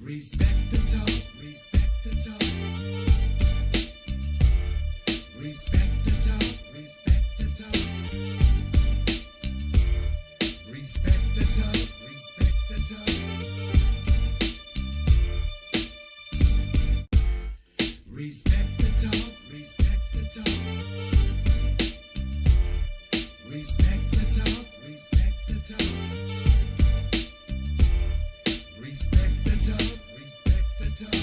Respect the talk, respect the talk. Respect the talk, respect the talk. Respect the talk, respect the talk. Respect the talk, respect the talk. Respect the talk, respect the talk. Respect the talk, respect the talk. Respect the talk, respect the talk.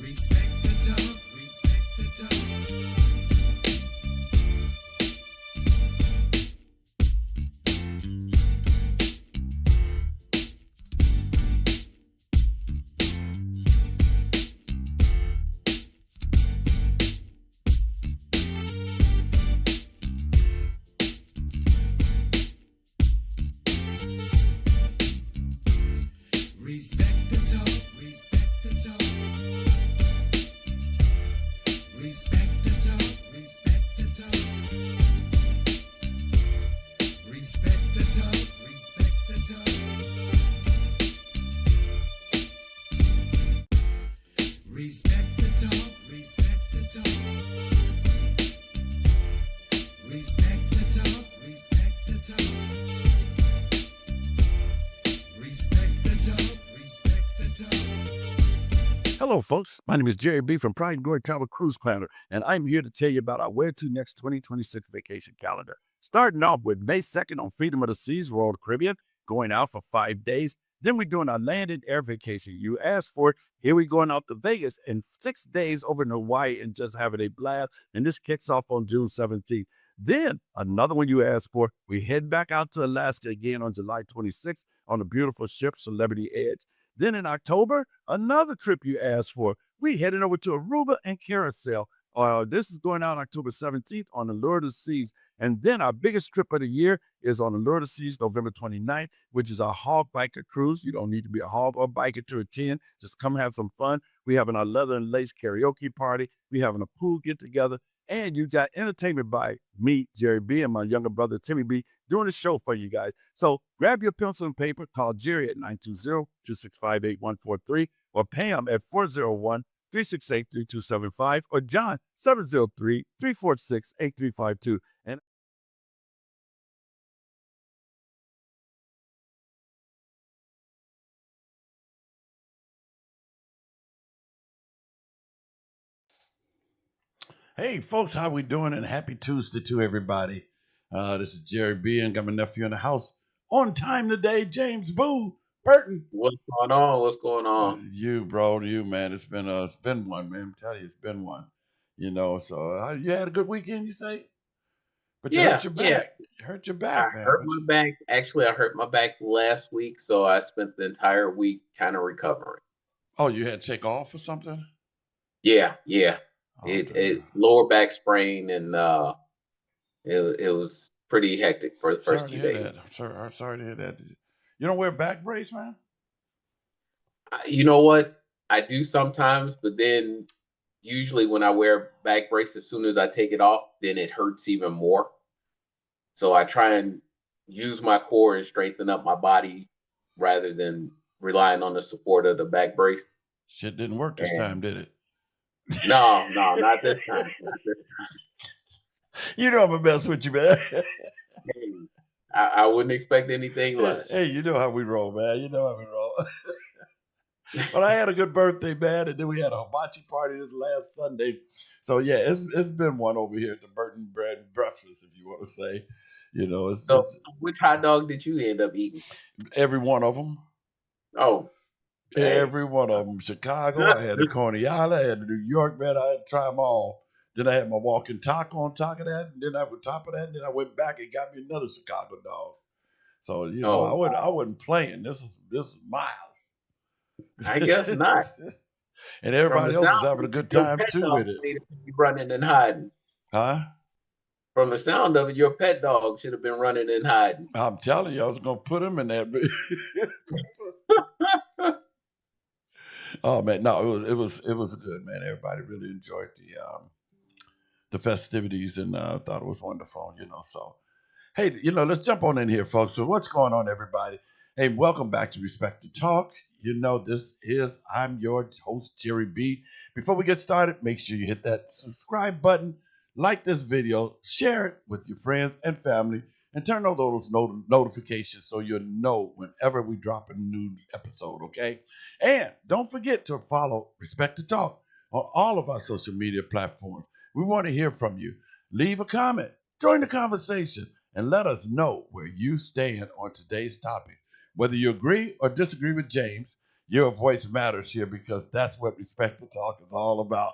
Respect the talk, respect the talk. Respect the talk, respect the talk. Respect the talk, respect the talk. Respect the talk, respect the talk. Respect the talk, respect the talk. Respect the talk, respect the talk. Hello, folks. My name is Jerry B. from Pride and Glory Travel Cruise Planner, and I'm here to tell you about our Where to Next 2026 vacation calendar. Starting off with May 2nd on Freedom of the Seas, Royal Caribbean, going out for 5 days. Then we're doing our land and air vacation. You asked for it. Here we're going out to Vegas in 6 days over in Hawaii and just having a blast. And this kicks off on June 17th. Then another one you asked for, we head back out to Alaska again on July 26th on a beautiful ship, Celebrity Edge. Then in October, another trip you asked for. We headed over to Aruba and Carousel. This is going out October 17th on Allure of the Seas. And then our biggest trip of the year is on Allure of the Seas, November 29th, which is our hog biker cruise. You don't need to be a hog or biker to attend. Just come have some fun. We having our leather and lace karaoke party. We having a pool get together. And you got entertainment by me, Jerry B, and my younger brother, Timmy B, doing the show for you guys. So grab your pencil and paper, call Jerry at 920-265-8143, or Pam at 401-368-3275, or John, 703-346-8352. And hey, folks, how we doing? And happy Tuesday to everybody. This is Jerry B, and got my nephew in the house on time today, James Boo Burton. What's going on? What's going on? You, bro, you, man. It's been one, man. I'm telling you, it's been one. You know, so you had a good weekend, you say? But you hurt your back. You hurt your I back, man. hurt my back. Actually, I hurt my back last week, so I spent the entire week kind of recovering. Oh, you had to take off or something? Yeah. Oh, It lower back sprain, and it was pretty hectic for the first sorry to 2 hear days. that. I'm sorry to hear that. You don't wear a back brace, man? You know what? I do sometimes, but then usually when I wear back brace, as soon as I take it off, then it hurts even more. So I try and use my core and strengthen up my body rather than relying on the support of the back brace. Shit didn't work this time, did it? No, not this time. Not this time. You know I'm a mess with you, man. Hey, I wouldn't expect anything less. Hey, you know how we roll, man. You know how we roll. But I had a good birthday, man, and then we had a hibachi party this last Sunday. So yeah, it's been one over here at the Burton Bread and Breakfast, if you want to say. You know, So which hot dog did you end up eating? Every one of them. Oh, Every one of them. Chicago, I had the Coney Island, I had the New York, man. I had to try them all. Then I had my walking taco on top of that, and then I went back and got me another Chicago dog. So you know, I wasn't playing. This is my house. I guess not. And everybody else is having a good time too with it. Running and hiding. Huh? From the sound of it, your pet dog should have been running and hiding. I'm telling you, I was gonna put him in that. Oh man, no, it was good, man. Everybody really enjoyed the festivities and thought it was wonderful, you know. So hey, you know, let's jump on in here, folks. So what's going on, everybody? Hey, welcome back to Respect to Talk. I'm your host, Jerry B. Before we get started, make sure you hit that subscribe button, like this video, share it with your friends and family, and turn on those notifications so you'll know whenever we drop a new episode, okay? And don't forget to follow Respect to Talk on all of our social media platforms. We want to hear from you. Leave a comment, join the conversation, and let us know where you stand on today's topic. Whether you agree or disagree with James, your voice matters here because that's what Respect to Talk is all about.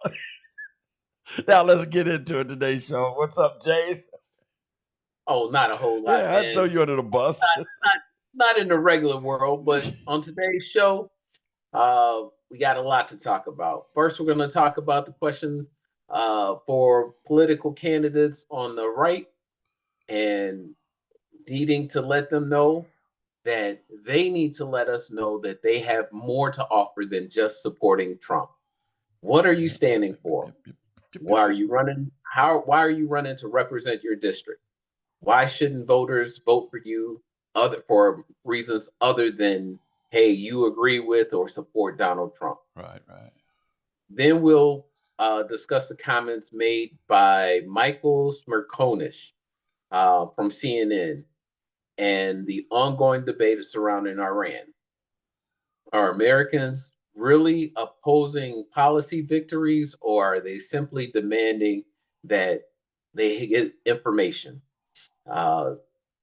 Now let's get into it today's show. What's up, James? Oh, not a whole lot, Yeah, I throw man. you under the bus. Not in the regular world, but on today's show, we got a lot to talk about. First, we're going to talk about the question for political candidates on the right and needing to let them know that they need to let us know that they have more to offer than just supporting Trump. What are you standing for? Why are you running? Why are you running to represent your district? Why shouldn't voters vote for you for reasons other than, hey, you agree with or support Donald Trump? Right. Then we'll discuss the comments made by Michael Smerconish from CNN and the ongoing debate surrounding Iran. Are Americans really opposing policy victories, or are they simply demanding that they get information? Uh,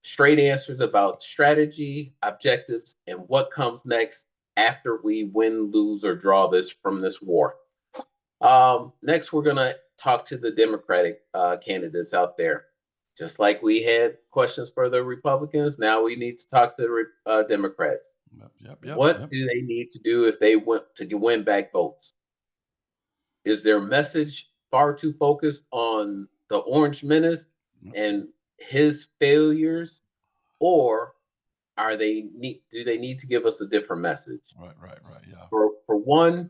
Straight answers about strategy, objectives, and what comes next after we win, lose, or draw this war. Next, we're going to talk to the Democratic candidates out there. Just like we had questions for the Republicans, now we need to talk to the Democrats. What do they need to do if they want to win back votes? Is their message far too focused on the Orange Menace and his failures, or do they need to give us a different message? Right. Yeah. For one,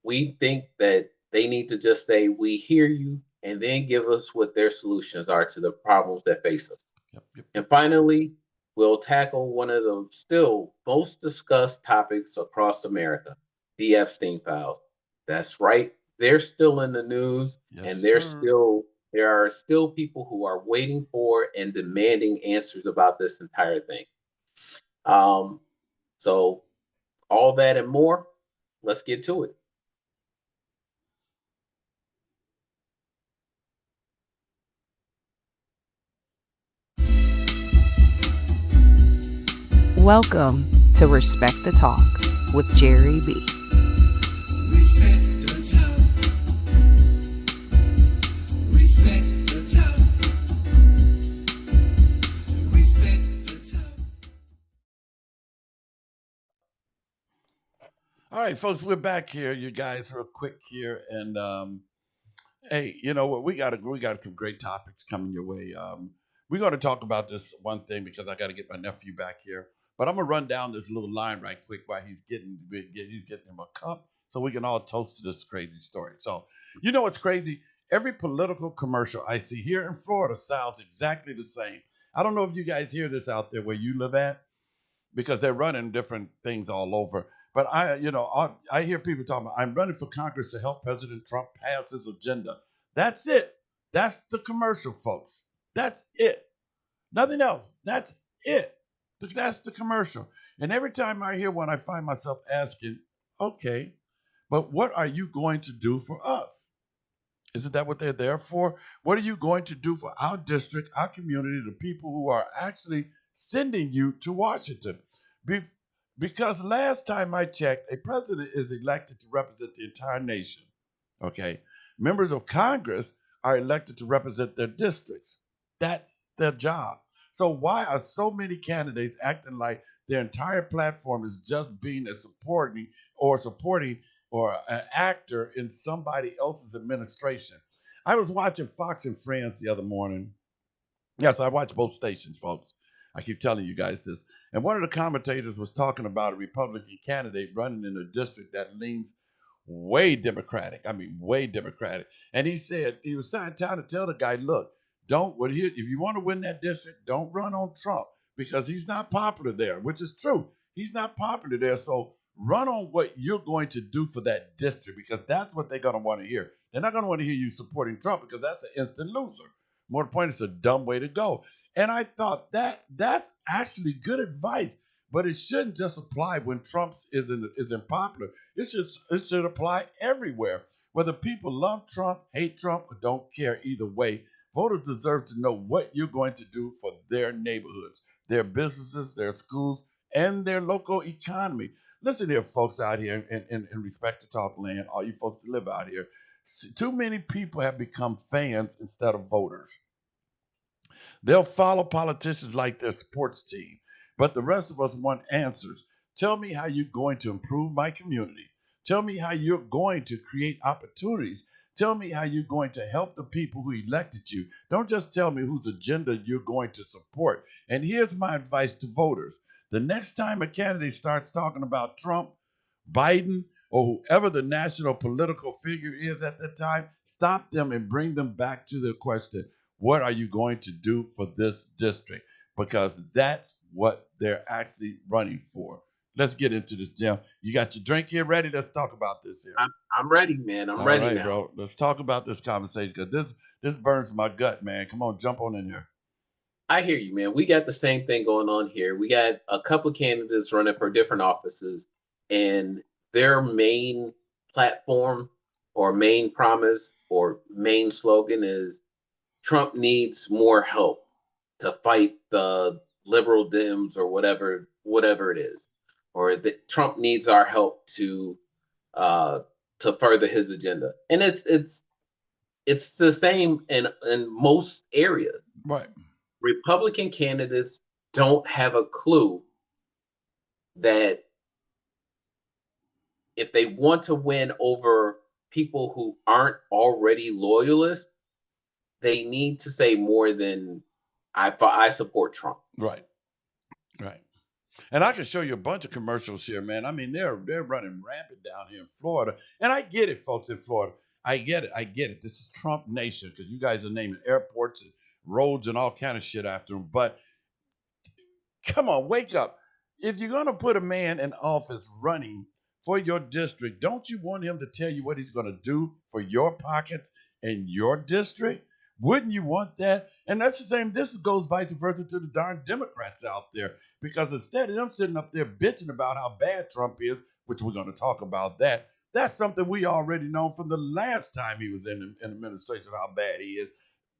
we think that they need to just say we hear you and then give us what their solutions are to the problems that face us. And finally, we'll tackle one of the still most discussed topics across America, the Epstein files. That's right, they're still in the news, Yes, and sir. there are still people who are waiting for and demanding answers about this entire thing. Um, so all that and more, let's get to it. Welcome to Respect the Talk with Jerry B. Respect the talk. Respect the talk. Respect the talk. All right, folks, we're back here. You guys, real quick here, and hey, you know what? We got some great topics coming your way. We're going to talk about this one thing because I got to get my nephew back here. But I'm gonna run down this little line right quick while he's getting him a cup so we can all toast to this crazy story. So you know what's crazy? Every political commercial I see here in Florida sounds exactly the same. I don't know if you guys hear this out there where you live at because they're running different things all over. But I hear people talking about, I'm running for Congress to help President Trump pass his agenda. That's it. That's the commercial, folks. That's it. Nothing else. That's it. That's the commercial. And every time I hear one, I find myself asking, okay, but what are you going to do for us? Isn't that what they're there for? What are you going to do for our district, our community, the people who are actually sending you to Washington? Because last time I checked, a president is elected to represent the entire nation. Okay. Members of Congress are elected to represent their districts. That's their job. So why are so many candidates acting like their entire platform is just being a supporting or an actor in somebody else's administration? I was watching Fox and Friends the other morning. Yes, I watch both stations, folks. I keep telling you guys this. And one of the commentators was talking about a Republican candidate running in a district that leans way Democratic. I mean, way Democratic. And he said, he was trying to tell the guy, look, if you want to win that district, don't run on Trump because he's not popular there, which is true. He's not popular there. So run on what you're going to do for that district because that's what they're going to want to hear. They're not going to want to hear you supporting Trump because that's an instant loser. More to the point, it's a dumb way to go. And I thought that's actually good advice, but it shouldn't just apply when Trump isn't popular. It should apply everywhere. Whether people love Trump, hate Trump, or don't care either way, voters deserve to know what you're going to do for their neighborhoods, their businesses, their schools, and their local economy. Listen here, folks out here in Respect to Talk land, all you folks that live out here. Too many people have become fans instead of voters. They'll follow politicians like their sports team, but the rest of us want answers. Tell me how you're going to improve my community. Tell me how you're going to create opportunities. Tell me how you're going to help the people who elected you. Don't just tell me whose agenda you're going to support. And here's my advice to voters. The next time a candidate starts talking about Trump, Biden, or whoever the national political figure is at that time, stop them and bring them back to the question, what are you going to do for this district? Because that's what they're actually running for. Let's get into this, Jim. You got your drink here ready? Let's talk about this here. I'm ready, man. I'm All ready right, now. bro. Let's talk about this conversation because this burns my gut, man. Come on, jump on in here. I hear you, man. We got the same thing going on here. We got a couple of candidates running for different offices, and their main platform or main promise or main slogan is Trump needs more help to fight the liberal Dems or whatever it is, or that Trump needs our help to further his agenda. And it's the same in most areas. Right. Republican candidates don't have a clue that if they want to win over people who aren't already loyalists, they need to say more than I support Trump. Right. Right. And I can show you a bunch of commercials here, man. I mean, they're running rampant down here in Florida. And I get it, folks in Florida. I get it. This is Trump Nation because you guys are naming airports and roads and all kind of shit after him. But come on, wake up. If you're going to put a man in office running for your district, don't you want him to tell you what he's going to do for your pockets and your district? Wouldn't you want that? And that's the same. This goes vice versa to the darn Democrats out there. Because instead of them sitting up there bitching about how bad Trump is, which we're going to talk about that's something we already know from the last time he was in administration, how bad he is.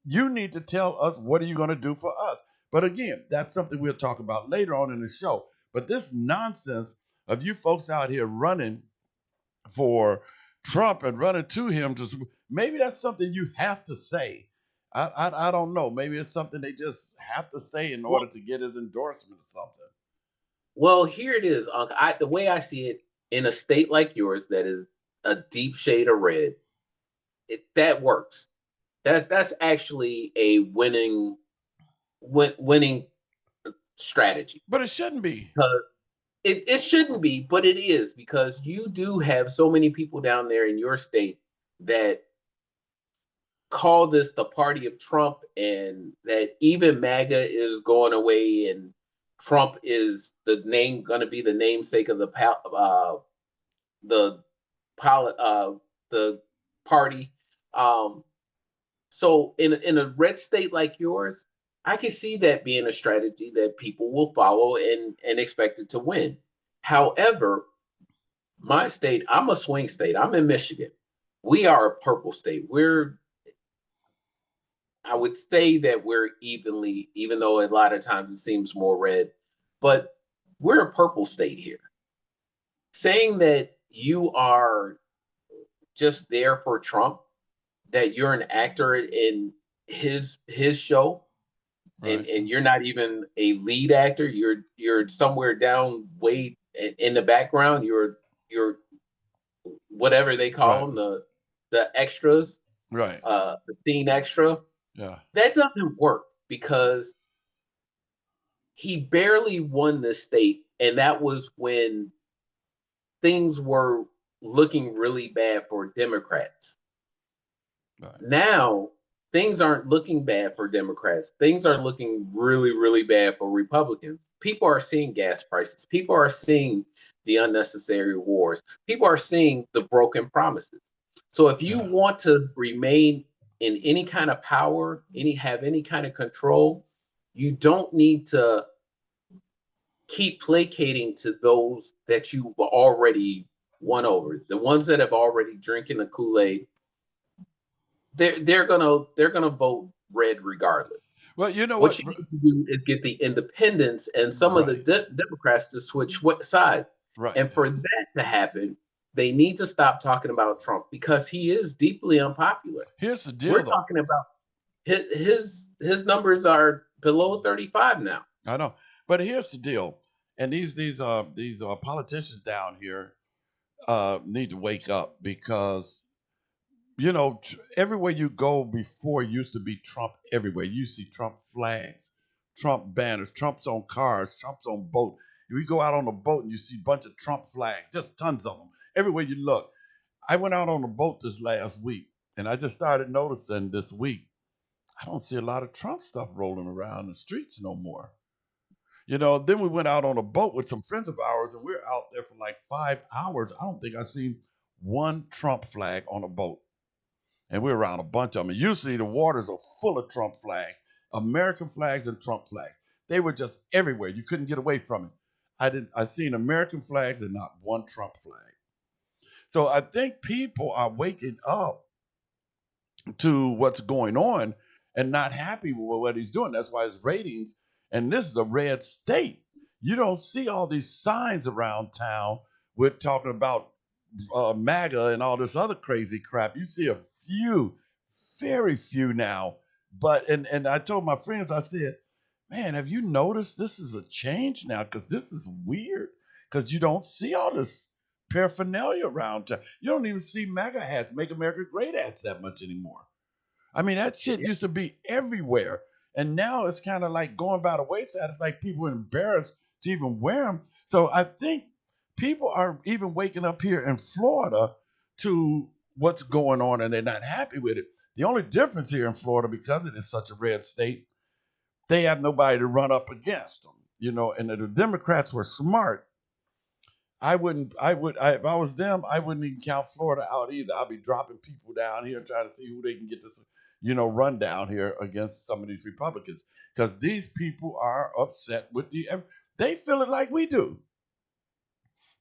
You need to tell us, what are you going to do for us? But again, that's something we'll talk about later on in the show. But this nonsense of you folks out here running for Trump and running to him, maybe that's something you have to say. I don't know. Maybe it's something they just have to say in order to get his endorsement or something. Well, here it is, Unc. The way I see it, in a state like yours that is a deep shade of red, that works. That's actually a winning strategy. But it shouldn't be. It shouldn't be, but it is, because you do have so many people down there in your state that call this the party of Trump, and that even MAGA is going away, and Trump is going to be the namesake of the party. So in a red state like yours, I can see that being a strategy that people will follow and expect it to win. However, my state, I'm a swing state. I'm in Michigan. We are a purple state. I would say that we're evenly, even though a lot of times it seems more red, but we're a purple state here. Saying that you are just there for Trump, that you're an actor in his show, right, and you're not even a lead actor, you're somewhere down way in the background, you're whatever they call them, the extras, right, the scene extra. Yeah. That doesn't work, because he barely won the state, and that was when things were looking really bad for Democrats. Right. Now things aren't looking bad for Democrats. Things are looking really, really bad for Republicans. People are seeing gas prices. People are seeing the unnecessary wars. People are seeing the broken promises. So if you want to remain in any kind of power, have any kind of control, you don't need to keep placating to those that you've already won over. The ones that have already drinking the Kool-Aid, they're gonna vote red regardless. Well, you know What what? you need to do is get the independents and some of the Right. Democrats to switch sides. Right. And for that to happen, they need to stop talking about Trump because he is deeply unpopular. Here's the deal, We're though. talking about his numbers are below 35 now. I know, but here's the deal. And these politicians down here need to wake up because everywhere you go before used to be Trump everywhere. You see Trump flags, Trump banners, Trump's on cars, Trump's on boat. You go out on a boat and you see a bunch of Trump flags, just tons of them everywhere you look. I went out on a boat this last week and I just started noticing this week, I don't see a lot of Trump stuff rolling around the streets no more. Then we went out on a boat with some friends of ours and we were out there for like 5 hours. I don't think I seen one Trump flag on a boat. And we're around a bunch of them. And usually the waters are full of Trump flags, American flags and Trump flags. They were just everywhere. You couldn't get away from it. I seen American flags and not one Trump flag. So I think people are waking up to what's going on and not happy with what he's doing. That's why his ratings, and this is a red state. You don't see all these signs around town with talking about MAGA and all this other crazy crap. You see a few, very few now. But and I told my friends, I said, man, have you noticed this is a change now? Because this is weird. Because you don't see all this paraphernalia around town. You don't even see MAGA hats, Make America Great hats that much anymore. I mean, that shit used to be everywhere. And now it's kind of like going by the wayside. It's like people are embarrassed to even wear them. So I think people are even waking up here in Florida to what's going on and they're not happy with it. The only difference here in Florida, because it is such a red state, they have nobody to run up against them, and if the Democrats were smart, if I was them, I wouldn't even count Florida out either. I'd be dropping people down here trying to see who they can get this, run down here against some of these Republicans. Because these people are upset with they feel it like we do.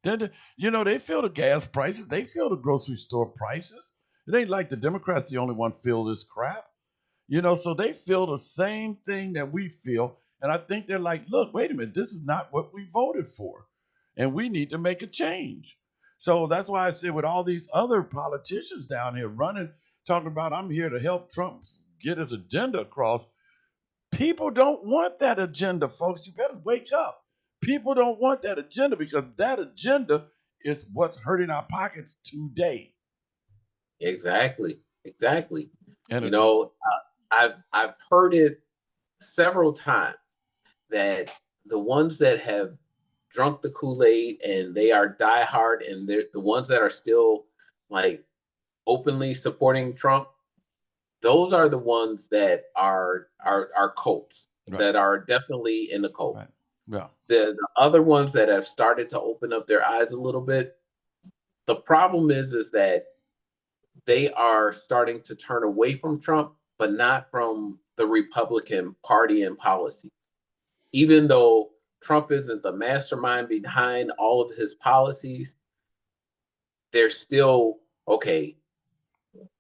They feel the gas prices. They feel the grocery store prices. It ain't like the Democrats the only one feel this crap. So they feel the same thing that we feel. And I think they're like, look, wait a minute, this is not what we voted for. And we need to make a change. So that's why I said with all these other politicians down here running, talking about I'm here to help Trump get his agenda across. People don't want that agenda, folks. You better wake up. People don't want that agenda because that agenda is what's hurting our pockets today. Exactly. And I've heard it several times that the ones that have drunk the Kool-Aid and they are diehard, and they're the ones that are still like openly supporting Trump, those are the ones that are cults, right. that are definitely in the cult. Right. Yeah. The other ones that have started to open up their eyes a little bit, the problem is that they are starting to turn away from Trump, but not from the Republican Party and policies. Even though Trump isn't the mastermind behind all of his policies, they're still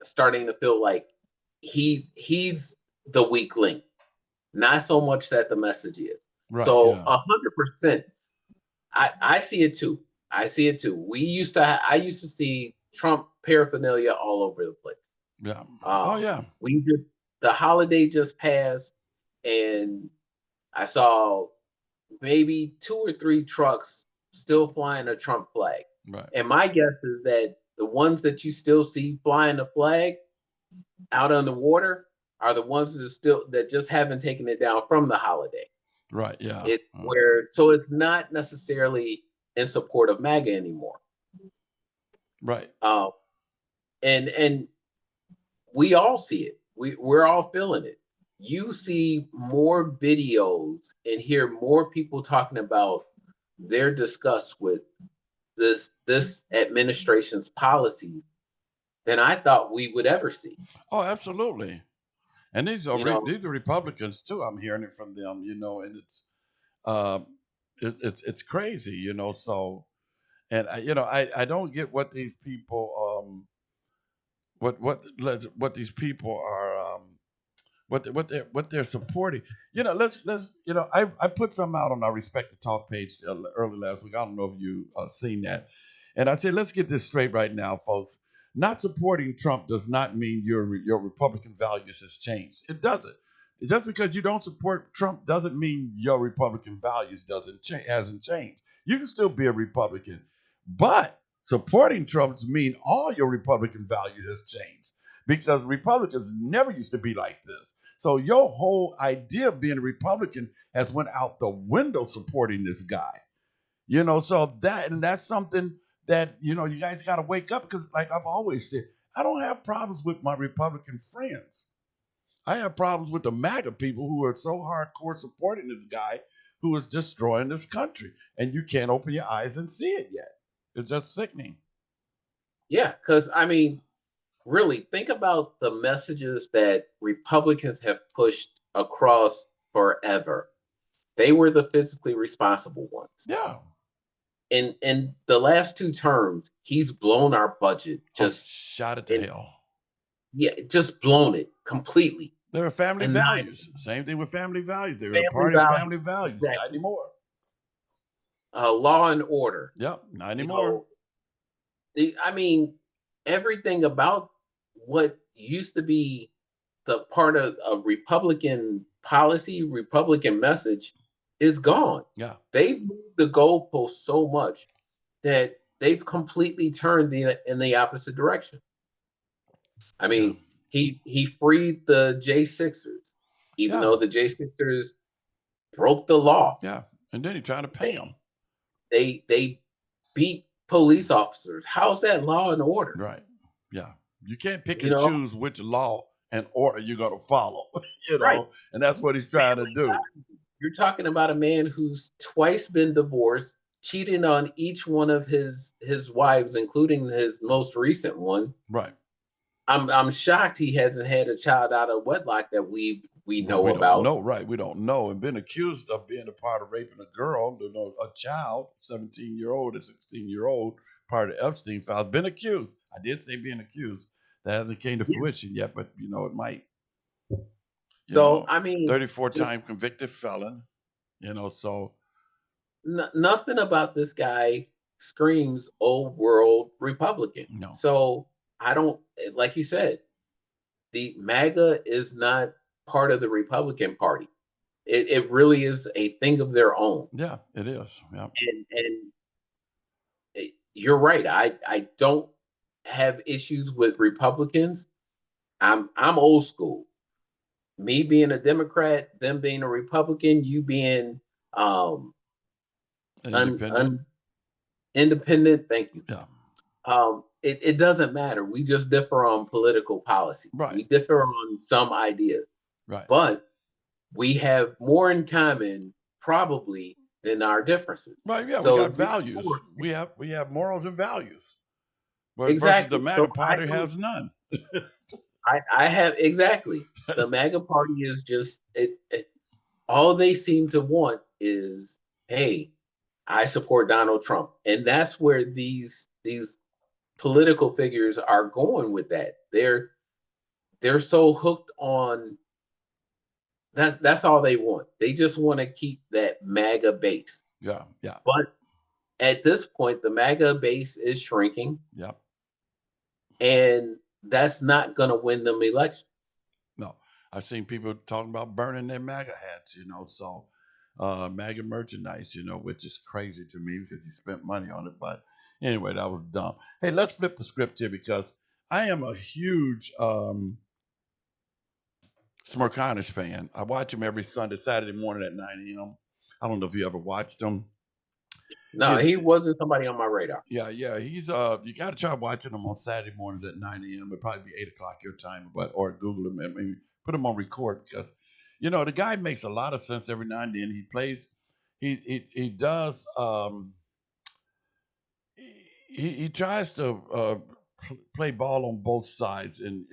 starting to feel like he's the weak link, not so much that the message is. Right, so yeah. 100%, I see it too. I used to see Trump paraphernalia all over the place. Yeah. Yeah. The holiday just passed, and I saw maybe 2 or 3 trucks still flying a Trump flag. Right. And my guess is that the ones that you still see flying the flag out on the water are the ones that just haven't taken it down from the holiday. Right. Yeah. So it's not necessarily in support of MAGA anymore. Right. And we all see it. we're all feeling it. You see more videos and hear more people talking about their disgust with this administration's policies than I thought we would ever see. Oh, absolutely. And these are You know, these are Republicans too. I'm hearing it from them, and uh, it's crazy, So, and I don't get what these people what these people are what they're supporting. Let's I put something out on our Respect the Talk page early last week. I don't know if you seen that, and I said let's get this straight right now, folks. Not supporting Trump does not mean your Republican values has changed. It doesn't. Just because you don't support Trump doesn't mean your Republican values hasn't changed. You can still be a Republican, but supporting Trump's mean all your Republican values has changed because Republicans never used to be like this. So your whole idea of being a Republican has went out the window supporting this guy. So that's something that you guys got to wake up because, like I've always said, I don't have problems with my Republican friends. I have problems with the MAGA people who are so hardcore supporting this guy who is destroying this country, and you can't open your eyes and see it yet. It's just sickening. yeah, because I mean, really think about the messages that Republicans have pushed across forever. They were the physically responsible ones. Yeah. In the last 2 terms, he's blown our budget. Just shot it to hell. Yeah, just blown it completely. They were family values. Same thing with family values. They were a party of family values. Exactly. Not anymore. Law and order. Yep, not anymore. I mean, everything about what used to be the part of a Republican policy, Republican message is gone. Yeah. They've moved the goalpost so much that they've completely turned in the opposite direction. I mean, he freed the J6ers, even though the J6ers broke the law. Yeah, and then he tried to pay them. They beat police officers. How's that law and order? Right. Yeah. You can't pick and choose which law and order you're going to follow, Right. And that's what he's trying to do. You're talking about a man who's twice been divorced, cheating on each one of his wives, including his most recent one. Right. I'm shocked he hasn't had a child out of wedlock that we know about. No, right. We don't know. And been accused of being a part of raping a girl, a child, 17-year-old, a 16-year-old, part of the Epstein files. Been accused. I did say being accused. That hasn't came to fruition yet, but it might. I mean, 34-time convicted felon. So nothing about this guy screams old world Republican. No. So I don't, like you said, the MAGA is not part of the Republican Party. It really is a thing of their own. Yeah, it is. Yeah. And you're right. I don't have issues with Republicans. I'm old school. Me being a Democrat, them being a Republican, you being independent. Thank you. Yeah. It doesn't matter. We just differ on political policy. Right. We differ on some ideas. Right. But we have more in common probably than our differences. Right. Yeah. So we got values. We have morals and values. But exactly. Versus the MAGA party has none. I have exactly. The MAGA party is just all they seem to want is, hey, I support Donald Trump. And that's where these political figures are going with that. They're so hooked on that's all they want. They just want to keep that MAGA base. Yeah, yeah. But at this point, the MAGA base is shrinking. Yep. And that's not going to win them elections. No, I've seen people talking about burning their MAGA hats, so MAGA merchandise, which is crazy to me because you spent money on it. But anyway, that was dumb. Hey, let's flip the script here because I am a huge Smirconish fan. I watch him every Saturday morning at 9 a.m. I don't know if you ever watched him. No, His he wasn't somebody on my radar. Yeah, he's you got to try watching him on Saturday mornings at 9 a.m. It'll probably be 8 o'clock your time, but or Google him and maybe put him on record because the guy makes a lot of sense every now and then. He plays, he does he tries to play ball on both sides and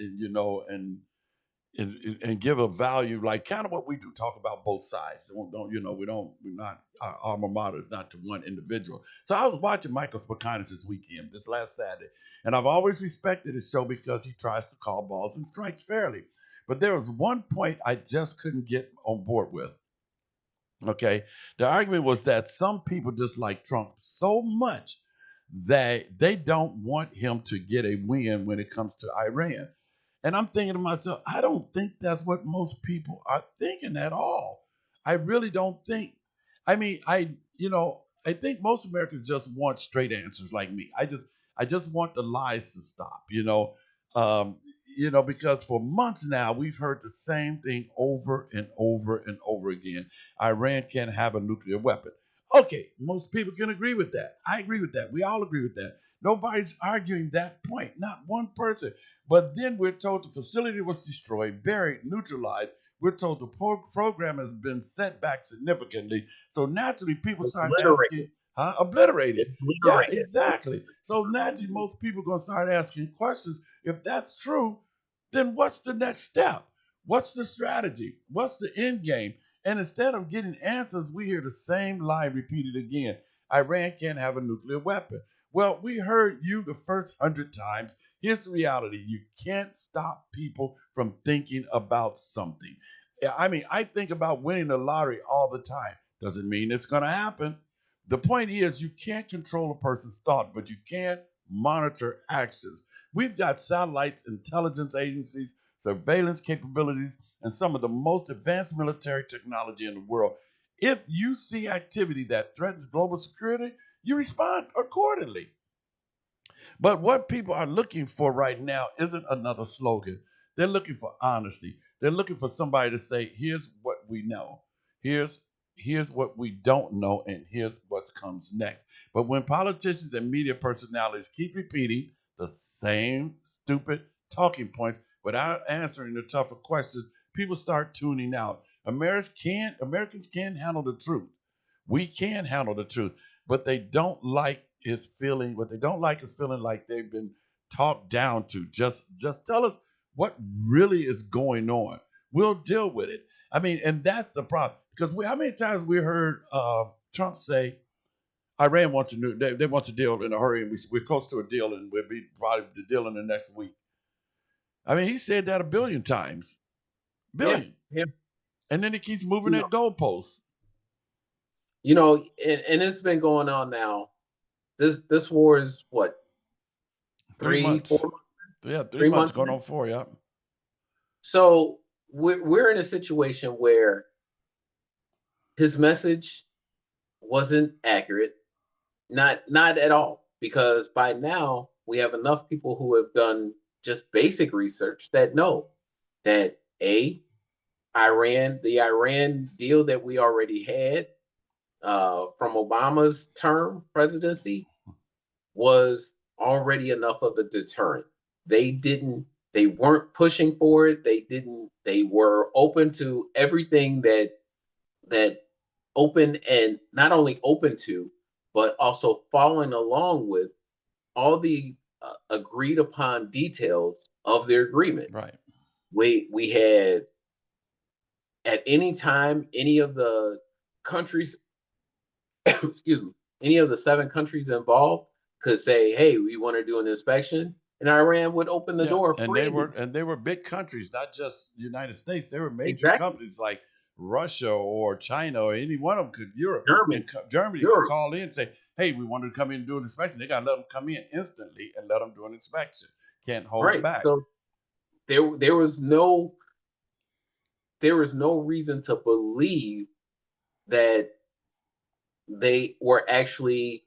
give a value like kind of what we do, talk about both sides. We're not, our alma mater is not to one individual. So I was watching Michael Spakanis this weekend, this last Saturday, and I've always respected his show because he tries to call balls and strikes fairly. But there was one point I just couldn't get on board with. Okay. The argument was that some people dislike Trump so much that they don't want him to get a win when it comes to Iran. And I'm thinking to myself, I don't think that's what most people are thinking at all. I really don't think. I mean, I think most Americans just want straight answers like me. I just want the lies to stop, Um, because for months now we've heard the same thing over and over and over again. Iran can't have a nuclear weapon. Okay, most people can agree with that. I agree with that. We all agree with that. Nobody's arguing that point, not one person. But then we're told the facility was destroyed, buried, neutralized. We're told the program has been set back significantly. So naturally, people start asking, Obliterated. obliterated. Yeah, Obliterated. exactly. So naturally, most people are going to start asking questions. If that's true, then what's the next step? What's the strategy? What's the end game? And instead of getting answers, we hear the same lie repeated again. Iran can't have a nuclear weapon. Well, we heard you the first 100 times. Here's the reality. You can't stop people from thinking about something. Yeah, I mean, I think about winning the lottery all the time. Doesn't mean it's going to happen. The point is, you can't control a person's thought, but you can monitor actions. We've got satellites, intelligence agencies, surveillance capabilities, and some of the most advanced military technology in the world. If you see activity that threatens global security, you respond accordingly. But what people are looking for right now isn't another slogan. They're looking for honesty. They're looking for somebody to say, here's what we know. Here's what we don't know, and here's what comes next. But when politicians and media personalities keep repeating the same stupid talking points without answering the tougher questions, people start tuning out. Americans can't handle the truth. We can handle the truth, but they don't like is feeling what they don't like is feeling like they've been talked down to. Just tell us what really is going on. We'll deal with it. I mean, and that's the problem. Because how many times we heard Trump say Iran wants they want a deal in a hurry, and we're close to a deal, and we'll be probably the deal in the next week. I mean, he said that a billion times, billion, Yeah. and then he keeps moving that goalpost. And it's been going on now. This war is what? 3 months. 4 months? Yeah, 3 months going on 4. Yeah. So we're in a situation where his message wasn't accurate, not at all, because by now we have enough people who have done just basic research that know that the Iran deal that we already had from Obama's term presidency was already enough of a deterrent. They weren't pushing for it. They were open to everything that open, and not only open to, but also following along with all the agreed upon details of their agreement. Right. We had, at any time, any of the countries, excuse me, any of the 7 countries involved could say, "Hey, we want to do an inspection," and Iran would open the door. And they were big countries, not just the United States. They were major Exactly. companies like Russia or China or any one of them could Germany Europe. could call in and say, "Hey, we wanted to come in and do an inspection." They got to let them come in instantly and let them do an inspection. Can't hold it back. So there was no reason to believe that they were actually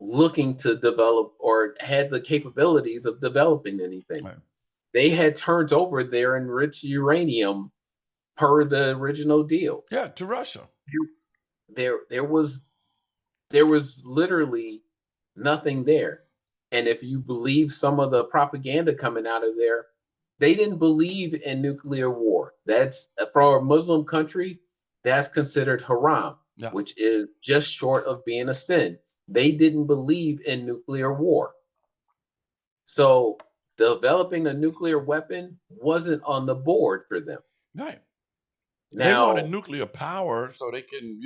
looking to develop or had the capabilities of developing anything. Right. They had turned over their enriched uranium per the original deal. Yeah, to Russia. There was there was literally nothing there. And if you believe some of the propaganda coming out of there, they didn't believe in nuclear war. That's for a Muslim country, that's considered haram, Yeah. which is just short of being a sin. They didn't believe in nuclear war. So developing a nuclear weapon wasn't on the board for them. Right. They wanted Now, nuclear power so they can,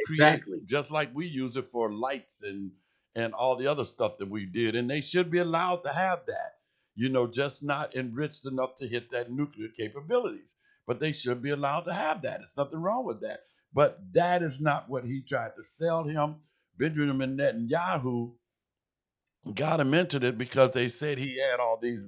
create exactly, just like we use it for lights and all the other stuff that we did. And they should be allowed to have that, just not enriched enough to hit that nuclear capabilities. But they should be allowed to have that. There's nothing wrong with that. But that is not what he tried to sell him. Benjamin Netanyahu got him into it because they said he had all these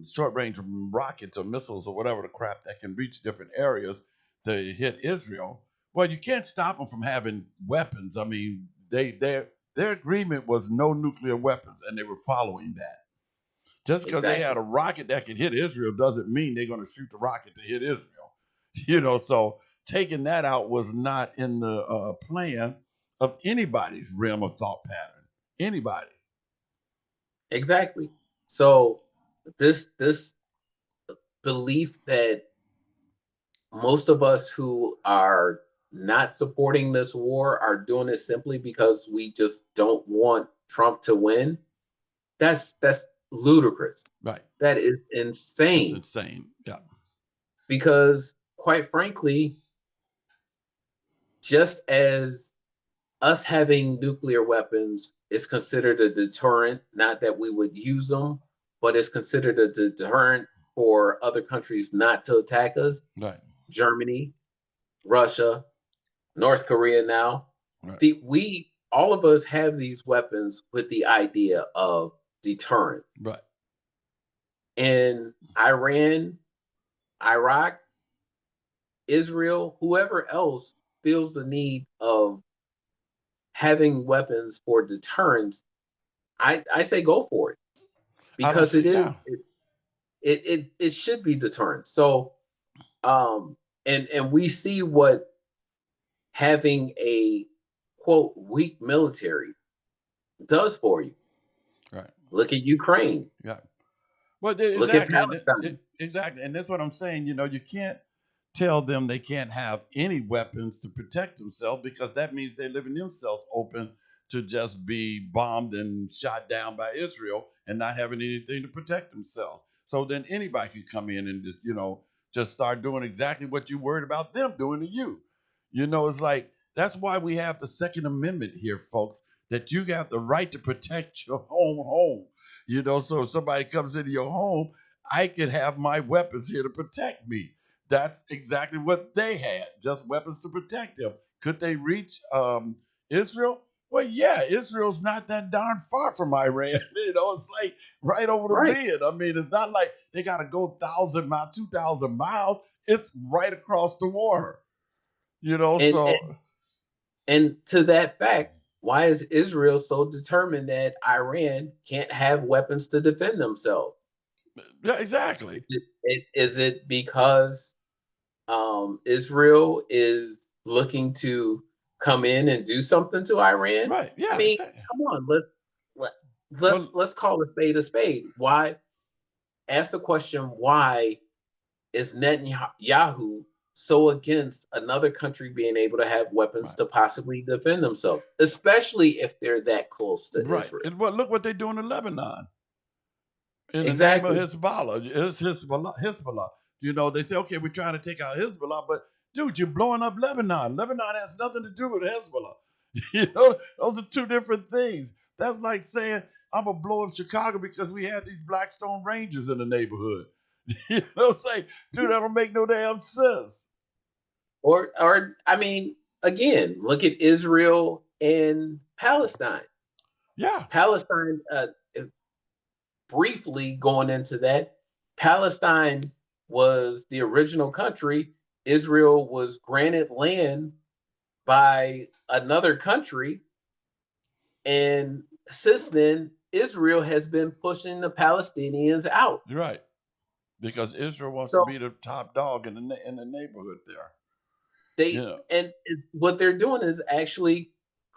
short range rockets or missiles or whatever the crap that can reach different areas to hit Israel. Well, you can't stop them from having weapons. I mean, their agreement was no nuclear weapons, and they were following that. Just because they had exactly. a rocket that can hit Israel doesn't mean they're going to shoot the rocket to hit Israel. So taking that out was not in the plan of anybody's realm of thought pattern. Anybody's. Exactly. So this belief that most of us who are not supporting this war are doing it simply because we just don't want Trump to win. That's ludicrous. Right. That is It's insane insane. Yeah. because quite frankly, just as us having nuclear weapons is considered a deterrent, not that we would use them, but it's considered a deterrent for other countries not to attack us. Right. Germany, Russia, North Korea now. Right. We all of us have these weapons with the idea of deterrence. Right. In Iran, Iraq, Israel, whoever else feels the need of having weapons for deterrence, I say go for it I don't because see. Yeah. it should be deterrent. So and we see what having a quote weak military does for you. Right. Look at Ukraine. Yeah. Well, Look at exactly. Palestine. Exactly. And that's what I'm saying. You can't tell them they can't have any weapons to protect themselves because that means they're leaving themselves open to just be bombed and shot down by Israel and not having anything to protect themselves. So then anybody can come in and just start doing exactly what you worried about them doing to you. It's like that's why we have the Second Amendment here, folks, that you got the right to protect your own home. So if somebody comes into your home, I could have my weapons here to protect me. That's exactly what they had, just weapons to protect them. Could they reach Israel? Well, yeah, Israel's not that darn far from Iran. It's like right over the Right. bend. I mean, it's not like they got to go 1,000 miles, 2,000 miles. It's right across the water. And, and So and to that fact, why is Israel so determined that Iran can't have weapons to defend themselves? yeah, exactly. Is it because Israel is looking to come in and do something to Iran? Right. I Yeah. mean, Exactly. come on, let, Well, let's call a spade a spade. Why? Ask the question: why is Netanyahu so against another country being able to have weapons right. to possibly defend themselves, especially if they're that close to Right. Israel? And look what they're doing in Lebanon. In the name of Exactly. Hezbollah. It's Hezbollah. They say, okay, we're trying to take out Hezbollah, but dude, you're blowing up Lebanon. Lebanon has nothing to do with Hezbollah. Those are two different things. That's like saying, I'm going to blow up Chicago because we had these Blackstone Rangers in the neighborhood. Say, dude, that don't make no damn sense. Or I mean, again, look at Israel and Palestine. Yeah. Palestine, briefly going into that, Palestine was the original country. Israel was granted land by another country. And since then, Israel has been pushing the Palestinians out. You're right. Because Israel wants to So be the top dog in the neighborhood there. they and what they're doing is actually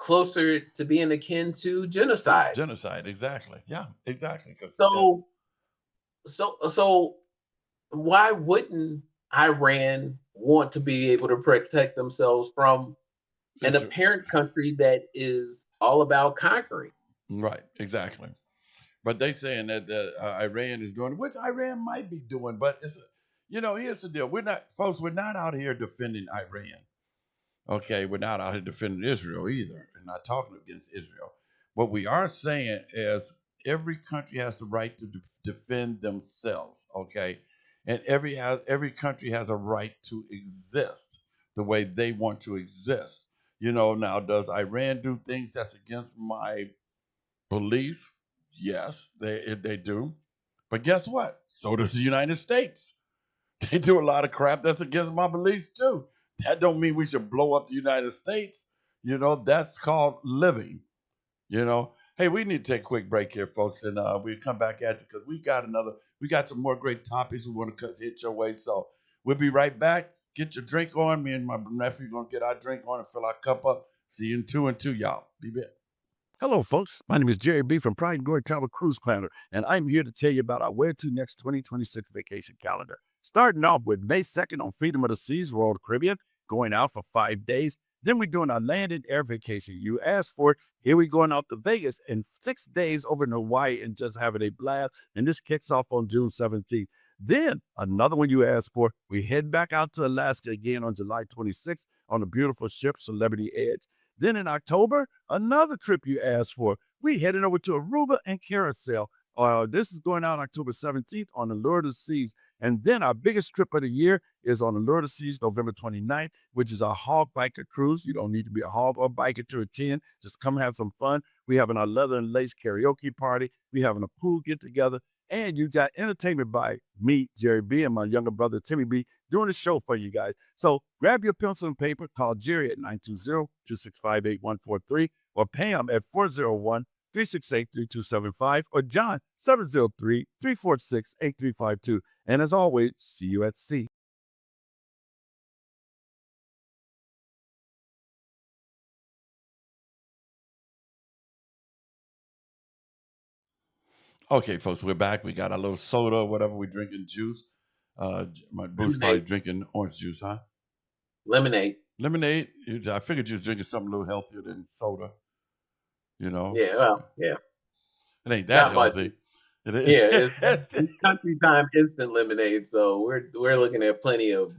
closer to being akin to genocide. Genocide, exactly. Yeah, exactly. Because So, so why wouldn't Iran want to be able to protect themselves from an Israel, apparent country that is all about conquering? right, exactly. But they saying that Iran is doing, which Iran might be doing, but here's the deal: we're not out here defending Iran. Okay, we're not out here defending Israel either, and not talking against Israel. What we are saying is every country has the right to defend themselves. Okay, and every country has a right to exist the way they want to exist. Now does Iran do things that's against my beliefs? Yes, they do. But guess what? So does the United States. They do a lot of crap that's against my beliefs too. That don't mean we should blow up the United States. That's called living. Hey, we need to take a quick break here, folks, and we'll come back at you because we got some more great topics we want to hit your way. So we'll be right back. Get your drink on. Me and my nephew gonna get our drink on and fill our cup up. See you in 2 and 2, y'all. Be back. Hello, folks. My name is Jerry B. from Pride and Glory Travel Cruise Planner, and I'm here to tell you about our Where to Next 2026 vacation calendar. Starting off with May 2nd on Freedom of the Seas, Royal Caribbean, going out for 5 days. Then we're doing our land and air vacation. You asked for it. Here we're going out to Vegas in 6 days over in Hawaii and just having a blast. And this kicks off on June 17th. Then another one you asked for, we head back out to Alaska again on July 26th on the beautiful ship Celebrity Edge. Then in October, another trip you asked for. We heading over to Aruba and Carousel. This is going out October 17th on the Allure of the Seas. And then our biggest trip of the year is on the Allure of the Seas, November 29th, which is our hog biker cruise. You don't need to be a hog or biker to attend. Just come have some fun. We having our leather and lace karaoke party. We having a pool get together. And you got entertainment by me, Jerry B, and my younger brother, Timmy B, doing the show for you guys. So grab your pencil and paper, call Jerry at 920-265-8143, or Pam at 401-368-3275, or John, 703-346-8352. And as always, see you at sea. Okay, folks, we're back. We got a little soda or whatever. We're drinking juice. My Bruce probably drinking orange juice, huh? Lemonade. Lemonade. I figured you was drinking something a little healthier than soda. Yeah, well, yeah. It ain't that Not much. healthy. Yeah, it's country time instant lemonade. So we're looking at plenty of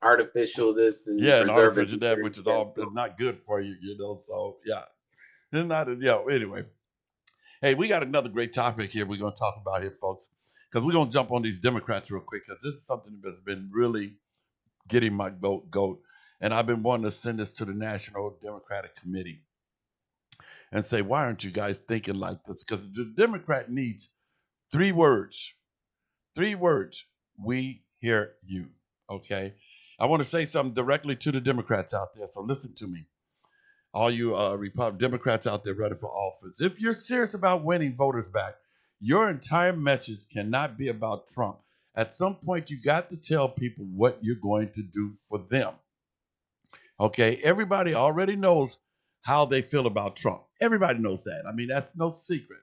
artificial this and and artificial preservatives that, which is all so- not good for you, So yeah, it's not. Anyway, hey, we got another great topic here. We're gonna talk about here, folks, because we're gonna jump on these Democrats real quick because this is something that's been really getting my goat, and I've been wanting to send this to the National Democratic Committee and say, why aren't you guys thinking like this? Because the Democrat needs 3 words. 3 words. We hear you. Okay. I want to say something directly to the Democrats out there. So listen to me. All you Democrats out there running for office. If you're serious about winning voters back, your entire message cannot be about Trump. At some point, you got to tell people what you're going to do for them. Okay. Everybody already knows how they feel about Trump. Everybody knows that. I mean, that's no secret.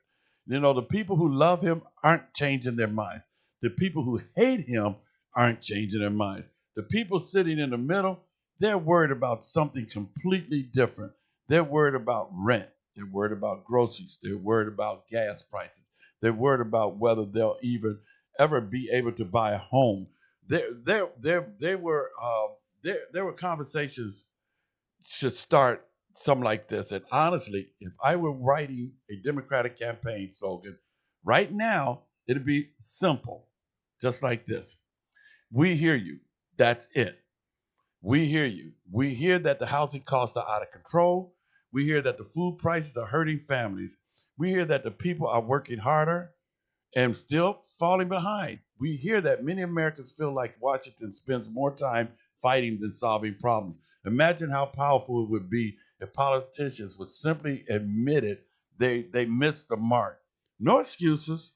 The people who love him aren't changing their minds. The people who hate him aren't changing their minds. The people sitting in the middle, they're worried about something completely different. They're worried about rent. They're worried about groceries. They're worried about gas prices. They're worried about whether they'll even ever be able to buy a home. There were conversations should start something like this. And honestly, if I were writing a Democratic campaign slogan right now, it'd be simple, just like this. We hear you. That's it. We hear you. We hear that the housing costs are out of control. We hear that the food prices are hurting families. We hear that the people are working harder and still falling behind. We hear that many Americans feel like Washington spends more time fighting than solving problems. Imagine how powerful it would be if politicians would simply admit it, they missed the mark. No excuses,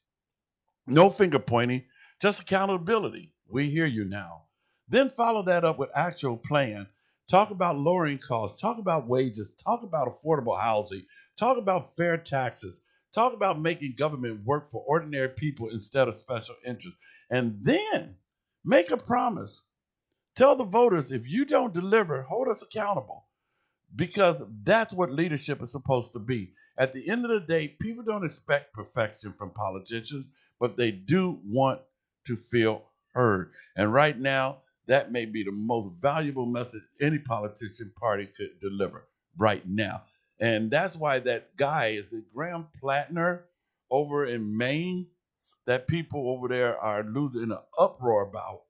no finger pointing, just accountability. We hear you now. Then follow that up with actual plan talk about lowering costs, talk about wages, talk about affordable housing, talk about fair taxes, talk about making government work for ordinary people instead of special interests. And then make a promise. Tell the voters, if you don't deliver, hold us accountable, because that's what leadership is supposed to be. At the end of the day, people don't expect perfection from politicians, but they do want to feel heard. And right now, that may be the most valuable message any politician party could deliver right now. And that's why that guy is it Graham Plattner over in Maine that people over there are losing an uproar about,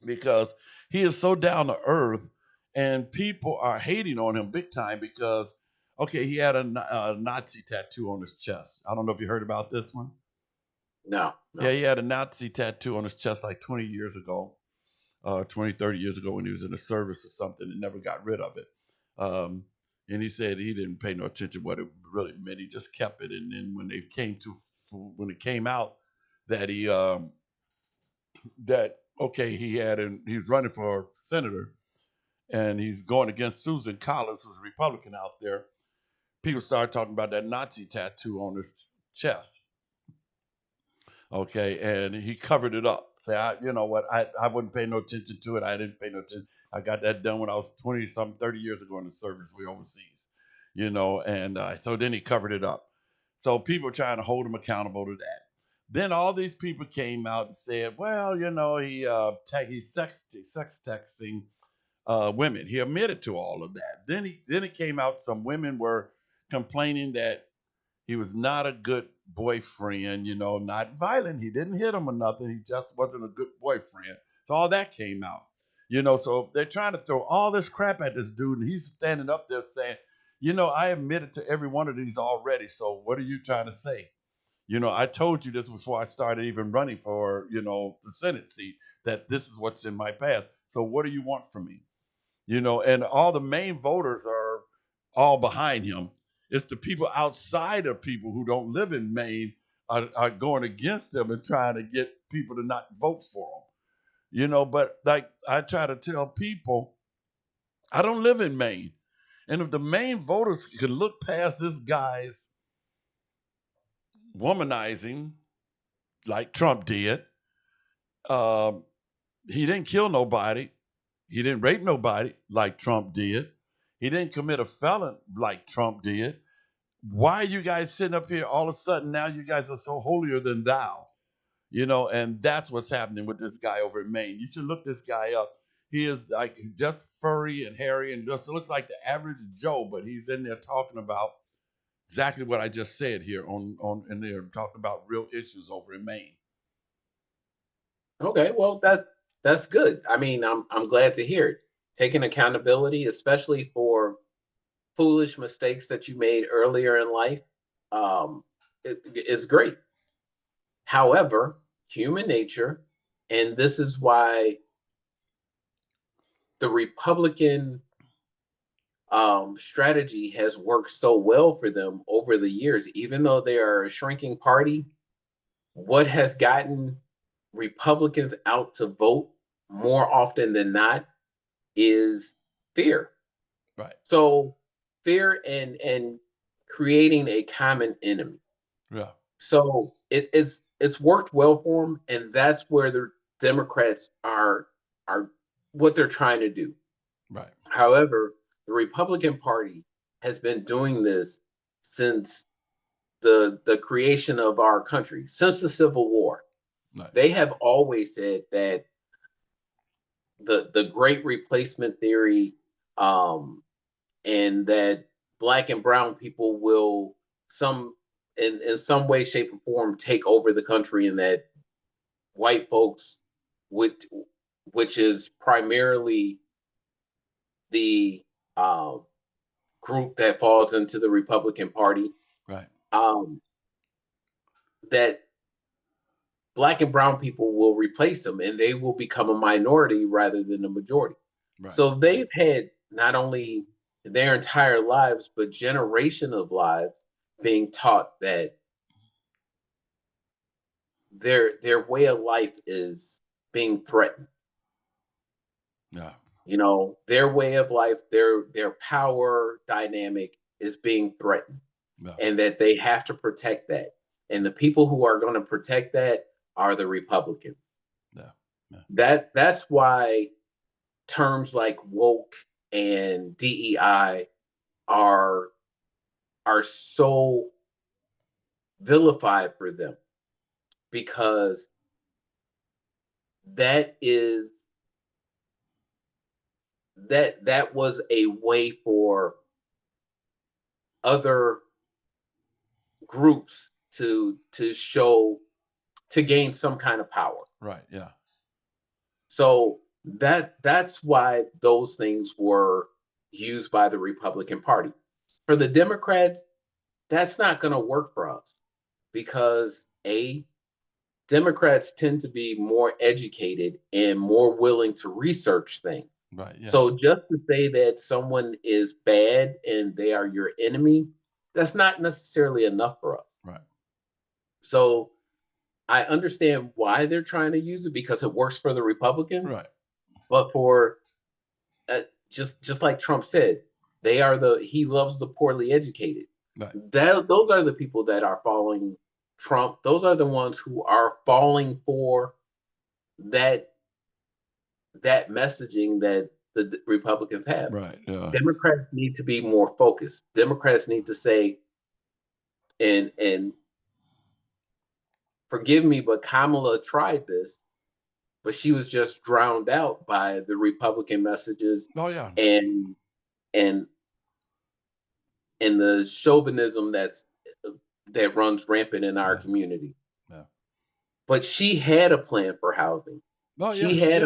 because he is so down to earth and people are hating on him big time because, okay, he had a Nazi tattoo on his chest. I don't know if you heard about this one. No. Yeah, he had a Nazi tattoo on his chest like 20 years ago, 20, 30 years ago when he was in the service or something and never got rid of it. And he said he didn't pay no attention to what it really meant. He just kept it. And then when it came out that he was running for senator and he's going against Susan Collins, who's a Republican out there, people started talking about that Nazi tattoo on his chest. Okay, and he covered it up. Say, you know what, I wouldn't pay no attention to it. I didn't pay no attention. I got that done when I was 20-something, 30 years ago in the service. We overseas, and so then he covered it up. So people are trying to hold him accountable to that. Then all these people came out and said, well, he's sex texting women. He admitted to all of that. Then it came out some women were complaining that he was not a good boyfriend, not violent. He didn't hit them or nothing. He just wasn't a good boyfriend. So all that came out. So they're trying to throw all this crap at this dude, and he's standing up there saying, I admitted to every one of these already. So what are you trying to say? I told you this before I started even running for, the Senate seat, that this is what's in my path. So what do you want from me? And all the main voters are all behind him. It's the people outside of people who don't live in Maine are going against him and trying to get people to not vote for him. But like I try to tell people, I don't live in Maine. And if the Maine voters could look past this guy's womanizing like Trump did, he didn't kill nobody. He didn't rape nobody like Trump did. He didn't commit a felon like Trump did. Why are you guys sitting up here all of a sudden now you guys are so holier than thou? And that's what's happening with this guy over in Maine. You should look this guy up. He is like just furry and hairy and just looks like the average Joe, but he's in there talking about exactly what I just said here in there, talking about real issues over in Maine. Okay, well that's good. I mean, I'm glad to hear it. Taking accountability, especially for foolish mistakes that you made earlier in life, is great. However, human nature, and this is why the Republican strategy has worked so well for them over the years, even though they are a shrinking party. What has gotten Republicans out to vote more often than not is fear. Right. So fear and creating a common enemy. Yeah. So it's worked well for them, and that's where the Democrats are what they're trying to do. Right. However, the Republican Party has been doing this since the creation of our country, since the Civil War. Right. They have always said that the Great Replacement theory, and that Black and brown people will in some way, shape, or form take over the country, and that white folks, which is primarily the group that falls into the Republican Party, Right. that Black and brown people will replace them, and they will become a minority rather than a majority. Right. So they've had not only their entire lives, but generation of lives being taught that their way of life is being threatened. Yeah. You know, their way of life, their power dynamic is being threatened, Yeah. and that they have to protect that. And the people who are going to protect that are the Republicans. Yeah. That's why terms like woke and DEI are so vilified for them, because that is that was a way for other groups to gain some kind of power. Right. Yeah. So that's why those things were used by the Republican Party. For the Democrats, that's not going to work for us, because Democrats tend to be more educated and more willing to research things. Right. Yeah. So just to say that someone is bad and they are your enemy, that's not necessarily enough for us. Right. So I understand why they're trying to use it, because it works for the Republicans. Right. But for just like Trump said, he loves the poorly educated. Right. Those are the people that are following Trump. Those are the ones who are falling for that messaging that the Republicans have. Right. Yeah. Democrats need to be more focused. Democrats need to say, and forgive me, but Kamala tried this, but she was just drowned out by the Republican messages Oh yeah. and and the chauvinism that runs rampant in our community. Yeah. But she had a plan for housing. Oh yeah. She had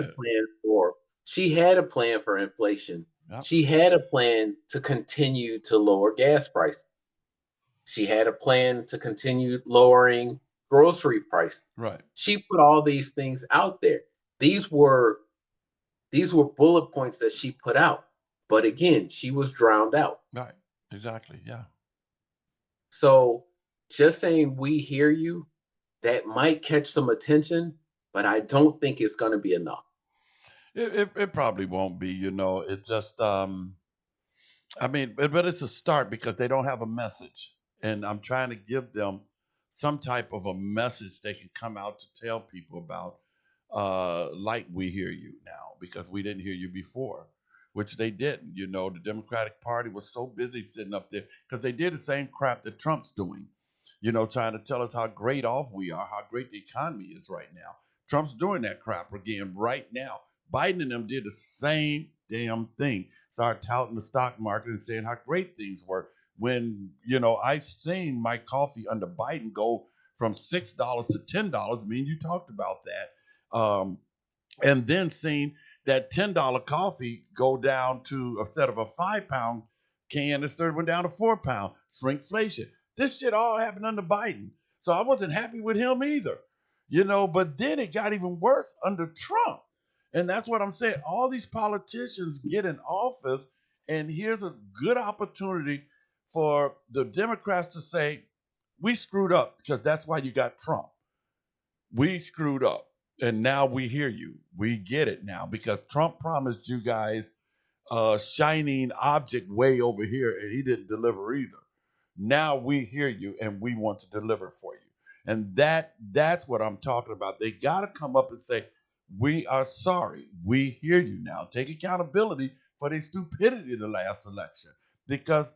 a plan for inflation. Yep. She had a plan to continue to lower gas prices. She had a plan to continue lowering grocery prices. Right. She put all these things out there. These were bullet points that she put out. But again, she was drowned out. Right. Exactly. Yeah. So just saying we hear you, that might catch some attention, but I don't think it's going to be enough. It probably won't be. It just I mean, but it's a start because they don't have a message, and I'm trying to give them some type of a message they can come out to tell people about. Like we hear you now because we didn't hear you before, which they didn't. The Democratic Party was so busy sitting up there because they did the same crap that Trump's doing. Trying to tell us how great off we are, how great the economy is right now. Trump's doing that crap again right now. Biden and them did the same damn thing. Started touting the stock market and saying how great things were. When, I've seen my coffee under Biden go from $6 to $10. I mean, you talked about that. And then seen that $10 coffee go down to, instead of a 5-pound can, it went down to 4-pound. Shrinkflation. This shit all happened under Biden. So I wasn't happy with him either. But then it got even worse under Trump. And that's what I'm saying. All these politicians get in office, and here's a good opportunity for the Democrats to say, we screwed up, because that's why you got Trump. We screwed up, and now we hear you. We get it now, because Trump promised you guys a shining object way over here, and he didn't deliver either. Now we hear you, and we want to deliver for you. And that's what I'm talking about. They got to come up and say, we are sorry. We hear you now. Take accountability for their stupidity in the last election, because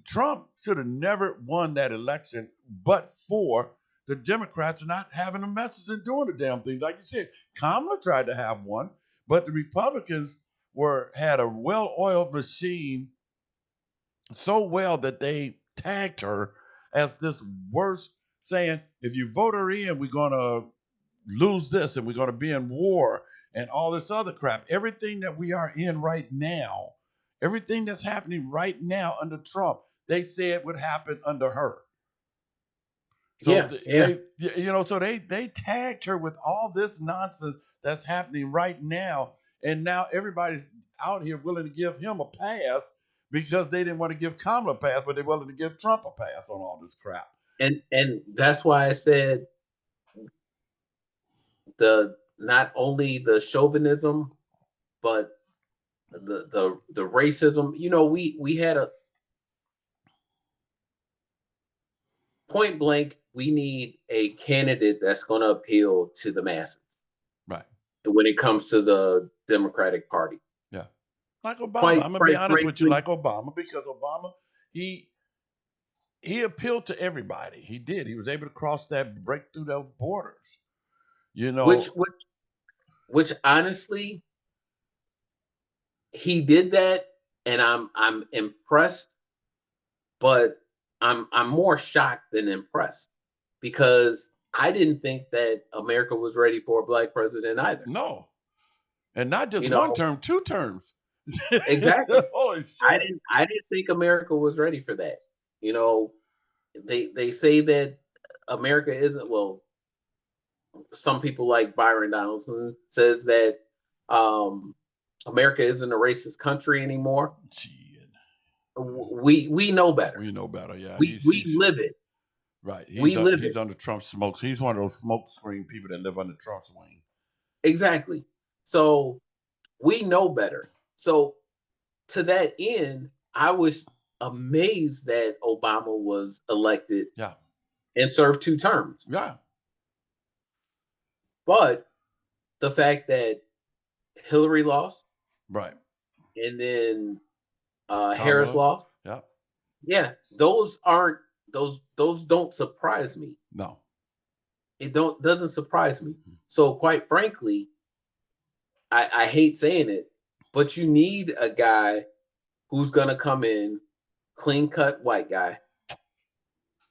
Trump should have never won that election, but for the Democrats not having a message and doing the damn thing. Like you said, Kamala tried to have one, but the Republicans had a well-oiled machine so well that they tagged her as this worst, saying, if you vote her in, we're going to lose this, and we're going to be in war and all this other crap. Everything that we are in right now, everything that's happening right now under Trump, they said would happen under her. So they tagged her with all this nonsense that's happening right now, and now everybody's out here willing to give him a pass because they didn't want to give Kamala a pass, but they're willing to give Trump a pass on all this crap. And that's why I said not only the chauvinism, but the racism. You know, we had a point blank. We need a candidate that's going to appeal to the masses Right. when it comes to the Democratic Party. Yeah. Like Obama. Quite I'm gonna be quite honest with you, frankly, like Obama, because Obama, he appealed to everybody. He did. He was able to break through those borders. You which know, which which honestly, he did that, and I'm impressed, but I'm more shocked than impressed because I didn't think that America was ready for a black president either. no. And not just You one know, term, 2 terms. exactly. Holy shit. I didn't think America was ready for that. You know, they say that America isn't, well, some people like Byron Donaldson says that um America isn't a racist country anymore. Shit. We know better. We know better, yeah. We live it. Right. We live He's it. under Trump's smokes. He's one of those smoke screen people that live under Trump's wing. Exactly. So we know better. So to that end, I was amazed that Obama was elected Yeah. and served 2 terms. Yeah. But the fact that Hillary lost Right. and then Harris Kamala. lost, Yeah. yeah, those don't surprise me. No. It doesn't surprise me. So quite frankly, I hate saying it, but you need a guy who's gonna come in, clean cut white guy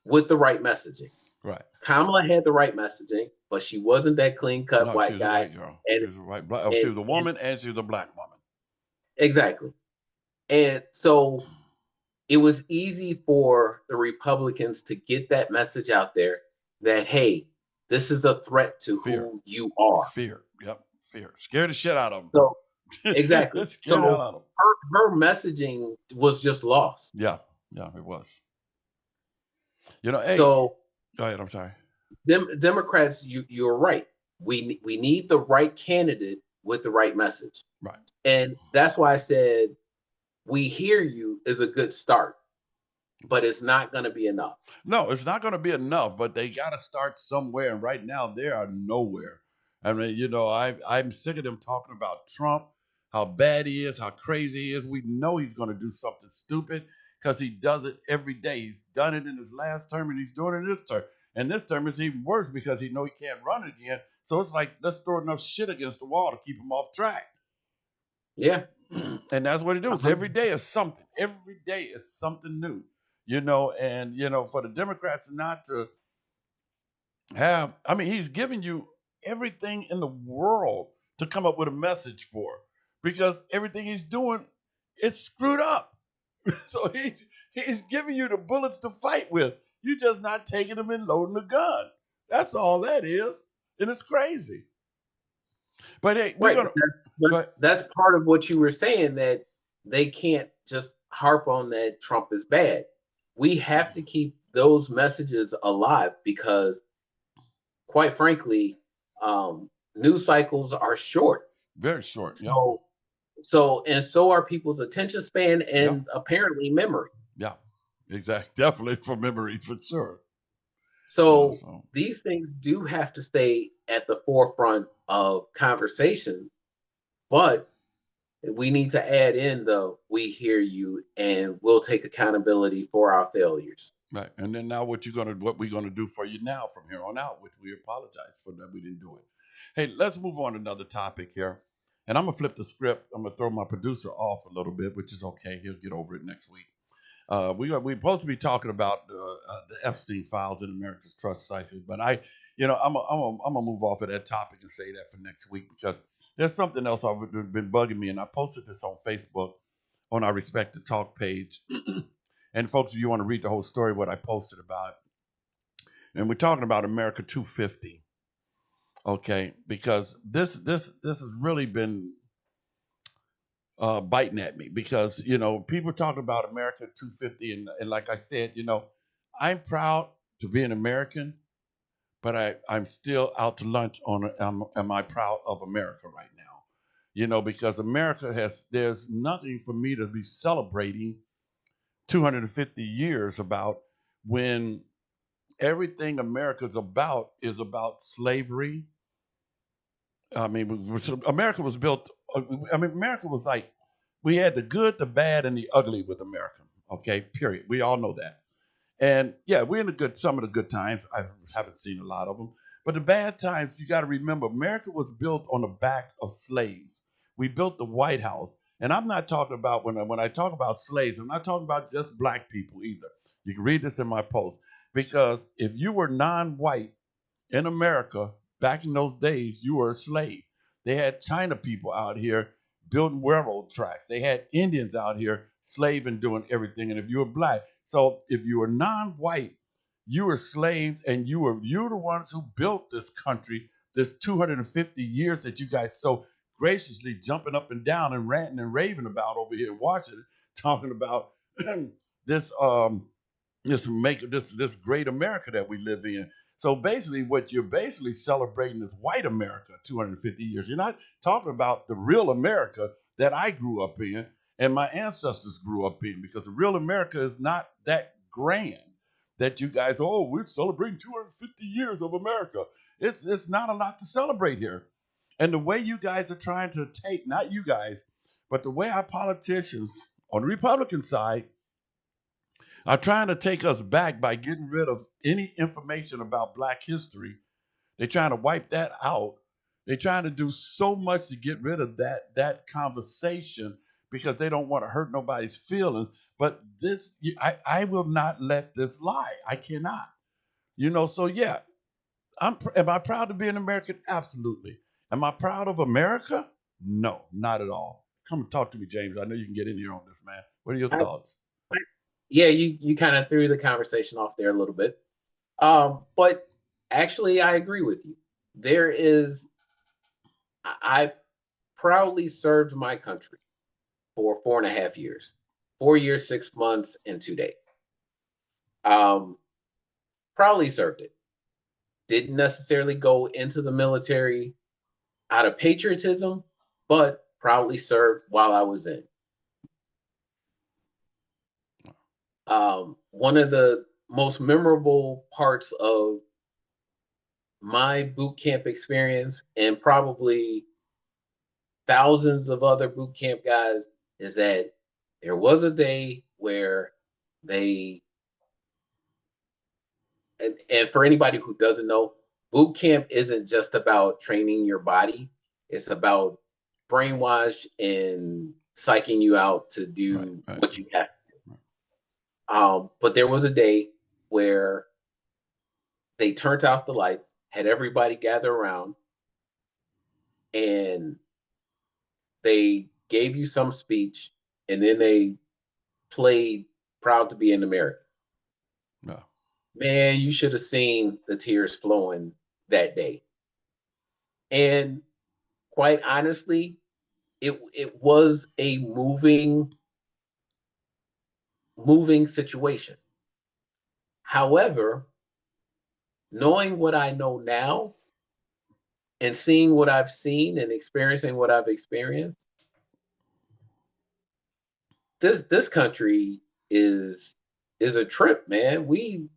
with the right messaging. Right. Kamala had the right messaging, but she wasn't that clean cut No, she white was a guy. white girl. And, She was a white black. She was a and woman, and she was a black woman. exactly. And so it was easy for the Republicans to get that message out there that, hey, this is a threat to Fear. who you are. Fear. Yep. Fear. Scare the shit out of them. So exactly. Scare the hell So out of them. her messaging was just lost. Yeah. Yeah, it was. You know, hey, So go ahead. I'm sorry. Democrats, you're right. We need the right candidate with the right message. Right. And that's why I said we hear you is a good start, but it's not going to be enough. No, it's not going to be enough, but they got to start somewhere. And right now, they are nowhere. I mean, you know, I'm sick of them talking about Trump, how bad he is, how crazy he is. We know he's going to do something stupid because he does it every day. He's done it in his last term, and he's doing it in this term. And this term is even worse because he know he can't run it again. So it's like, let's throw enough shit against the wall to keep him off track. Yeah. And that's what it does. Every day is something. Every day is something new. You know, and, you know, for the Democrats not to have, I mean, he's giving you everything in the world to come up with a message for because everything he's doing, it's screwed up. So he's giving you the bullets to fight with. You're just not taking them and loading the gun. That's all that is. And it's crazy. But hey, we're Right. going to. That's part of what you were saying, that they can't just harp on that Trump is bad. We have to keep those messages alive because, quite frankly, news cycles are short. Very short. So are people's attention span and apparently memory. Yeah, exactly. Definitely for memory, for sure. So these things do have to stay at the forefront of conversation, but we need to add in the "we hear you" and we'll take accountability for our failures. Right. And then now what we're gonna do for you now from here on out, which we apologize for that we didn't do it. Hey, let's move on to another topic here. And I'm gonna flip the script. I'm gonna throw my producer off a little bit, which is okay. He'll get over it next week. We're supposed to be talking about the Epstein files in America's trust crisis, but I'm gonna move off of that topic and say that for next week because there's something else I've been bugging me, and I posted this on Facebook on our Respect to Talk page. And folks, if you want to read the whole story, what I posted about it, and we're talking about America 250, okay? Because this has really been biting at me because, you know, people talk about America 250 and like I said, you know, I'm proud to be an American, but I'm still out to lunch on am I proud of America right now? because there's nothing for me to be celebrating 250 years about when everything America's about is about slavery. I mean, America was built. America was like, we had the good, the bad, and the ugly with America. Okay, period. We all know that. And yeah, we're in some of the good times. I haven't seen a lot of them. But the bad times, you got to remember, America was built on the back of slaves. We built the White House. And I'm not talking about, when I talk about slaves, I'm not talking about just black people either. You can read this in my post. Because if you were non-white in America, back in those days, you were a slave. They had China people out here building railroad tracks. They had Indians out here slaving, doing everything. And if you were black, so if you were non-white, you were slaves, and you were the ones who built this country, this 250 years that you guys so graciously jumping up and down and ranting and raving about over here in Washington, talking about this this great America that we live in. So basically, what you're basically celebrating is white America 250 years. You're not talking about the real America that I grew up in and my ancestors grew up in, because the real America is not that grand that you guys, oh, we're celebrating 250 years of America. It's not a lot to celebrate here. And the way you guys are trying to take, not you guys, but the way our politicians on the Republican side are trying to take us back by getting rid of any information about Black history. They're trying to wipe that out. They're trying to do so much to get rid of that conversation because they don't want to hurt nobody's feelings. But I will not let this lie. I cannot. So yeah, am I proud to be an American? Absolutely. Am I proud of America? No, not at all. Come and talk to me, James. I know you can get in here on this, man. What are your thoughts? Yeah, you kind of threw the conversation off there a little bit. But actually, I agree with you. I proudly served my country for 4.5 years, 4 years, 6 months, and 2 days. Proudly served it. Didn't necessarily go into the military out of patriotism, but proudly served while I was in. One of the most memorable parts of my boot camp experience, and probably thousands of other boot camp guys, is that there was a day where and for anybody who doesn't know, boot camp isn't just about training your body. It's about brainwash and psyching you out to do what you have to do. But there was a day where they turned out the lights, had everybody gather around, and they gave you some speech, and then they played Proud to Be an American. No. Man, you should have seen the tears flowing that day. And quite honestly, it was a moving situation. However, knowing what I know now and seeing what I've seen and experiencing what I've experienced, this country is a trip, man. We've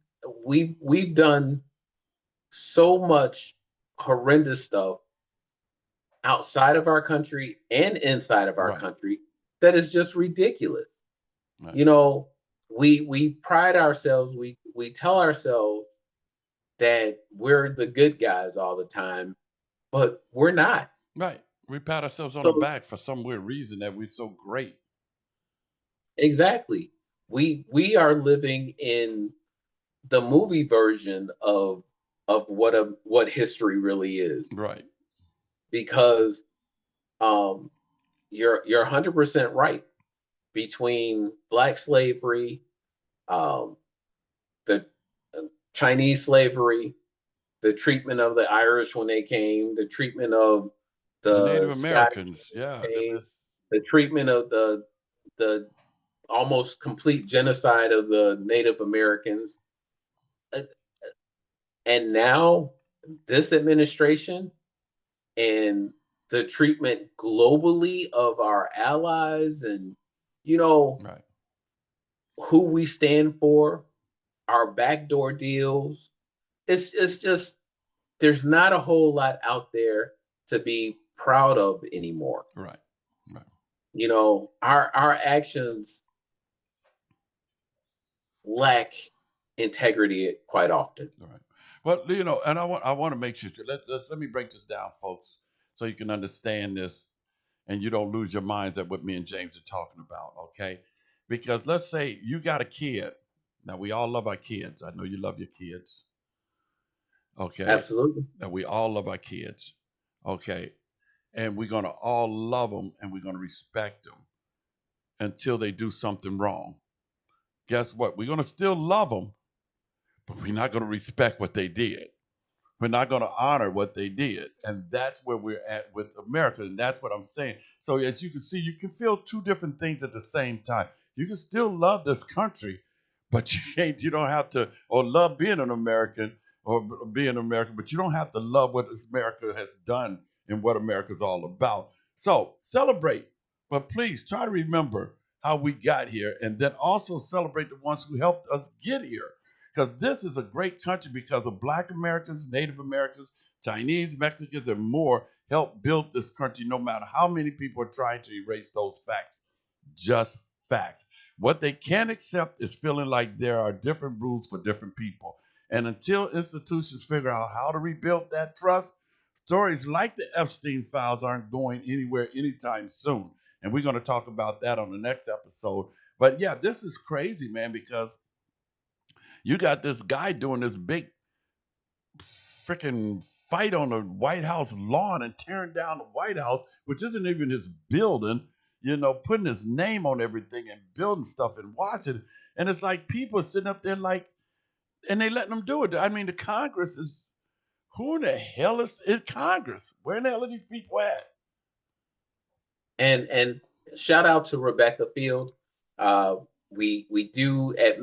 done so much horrendous stuff outside of our country and inside of our country that is just ridiculous. Right. We pride ourselves, we tell ourselves that we're the good guys all the time, but we're not. Right. We pat ourselves on the back for some weird reason that we're so great. Exactly. We are living in the movie version of what history really is. Right. Because you're 100% right. Between Black slavery, the Chinese slavery, the treatment of the Irish when they came, the treatment of the Native Americans, the treatment of the almost complete genocide of the Native Americans. And now this administration and the treatment globally of our allies and, you know, Right. who we stand for, our backdoor deals. It's just there's not a whole lot out there to be proud of anymore. Right. Right. You know, our actions lack integrity quite often. All right. Well, you know, and I want to make sure let me break this down, folks, so you can understand this and you don't lose your minds at what me and James are talking about, okay? Because let's say you got a kid. Now we all love our kids. I know you love your kids, okay? Absolutely. And we all love our kids, okay? And we're gonna all love them and we're gonna respect them until they do something wrong. Guess what? We're gonna still love them, but we're not gonna respect what they did. We're not going to honor what they did. And that's where we're at with America. And that's what I'm saying. So as you can see, you can feel two different things at the same time. You can still love this country, but you don't have to, or love being an American or being American, but you don't have to love what this America has done and what America's all about. So celebrate, but please try to remember how we got here and then also celebrate the ones who helped us get here, because this is a great country because of Black Americans, Native Americans, Chinese, Mexicans, and more helped build this country, no matter how many people are trying to erase those facts. Just facts. What they can't accept is feeling like there are different rules for different people. And until institutions figure out how to rebuild that trust, stories like the Epstein files aren't going anywhere anytime soon. And we're going to talk about that on the next episode. But yeah, this is crazy, man, because you got this guy doing this big freaking fight on the White House lawn and tearing down the White House, which isn't even his building, you know, putting his name on everything and building stuff and watching. And it's like people sitting up there like, and they letting them do it. I mean, the Congress is, who in the hell is in Congress? Where in the hell are these people at? And shout out to Rebecca Field. Uh, we do at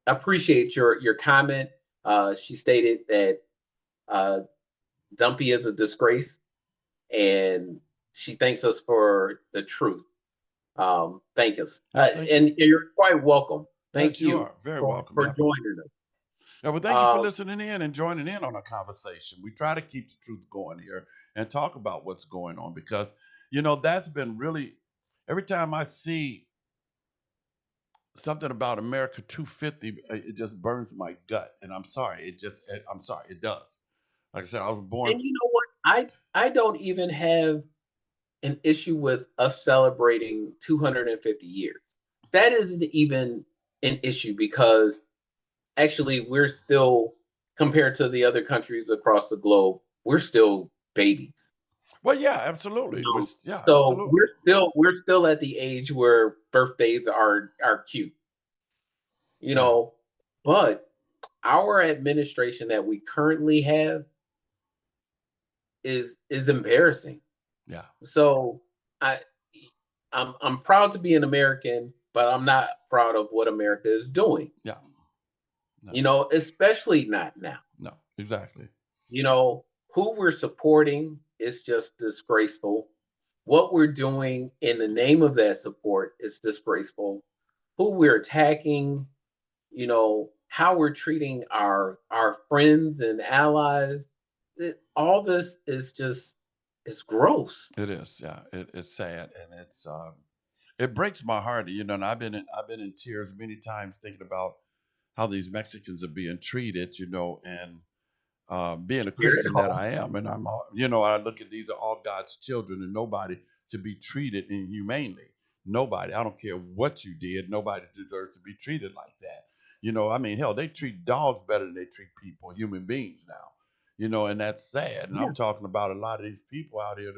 appreciate your comment. She stated that Dumpy is a disgrace, and she thanks us for the truth. Thank us, Thank you. and you're quite welcome. Thank Yes, you you are. Very welcome. for Yep. joining us. Yeah, well, thank you for Um, listening in and joining in on our conversation. We try to keep the truth going here and talk about what's going on because, you know, that's been really, every time I see something about America 250, it just burns my gut. And I'm sorry, I'm sorry, it does. Like I said, I was born. and you know what? I don't even have an issue with us celebrating 250 years. That isn't even an issue because actually we're still, compared to the other countries across the globe, we're still babies. Well, yeah, absolutely. You know? Yeah, So absolutely. we're still at the age where birthdays are cute, you Yeah, know. But our administration that we currently have is embarrassing. yeah, So I I'm proud to be an American, but I'm not proud of what America is doing. yeah. No, You know, especially not now. no, exactly. You know, who we're supporting is just disgraceful. What we're doing in the name of that support is disgraceful. Who we're attacking, you know, how we're treating our friends and allies. All this is just it's gross. It is. Yeah, it's sad and it breaks my heart. You know, and I've been in tears many times thinking about how these Mexicans are being treated. You know, and being a Here at Christian that home. I am, and you know, I look at these are all God's children, and nobody to be treated inhumanely. Nobody. I don't care what you did. Nobody deserves to be treated like that. You know, I mean, hell, they treat dogs better than they treat people, human beings now. You know, and that's sad. And Yeah. I'm talking about a lot of these people out here.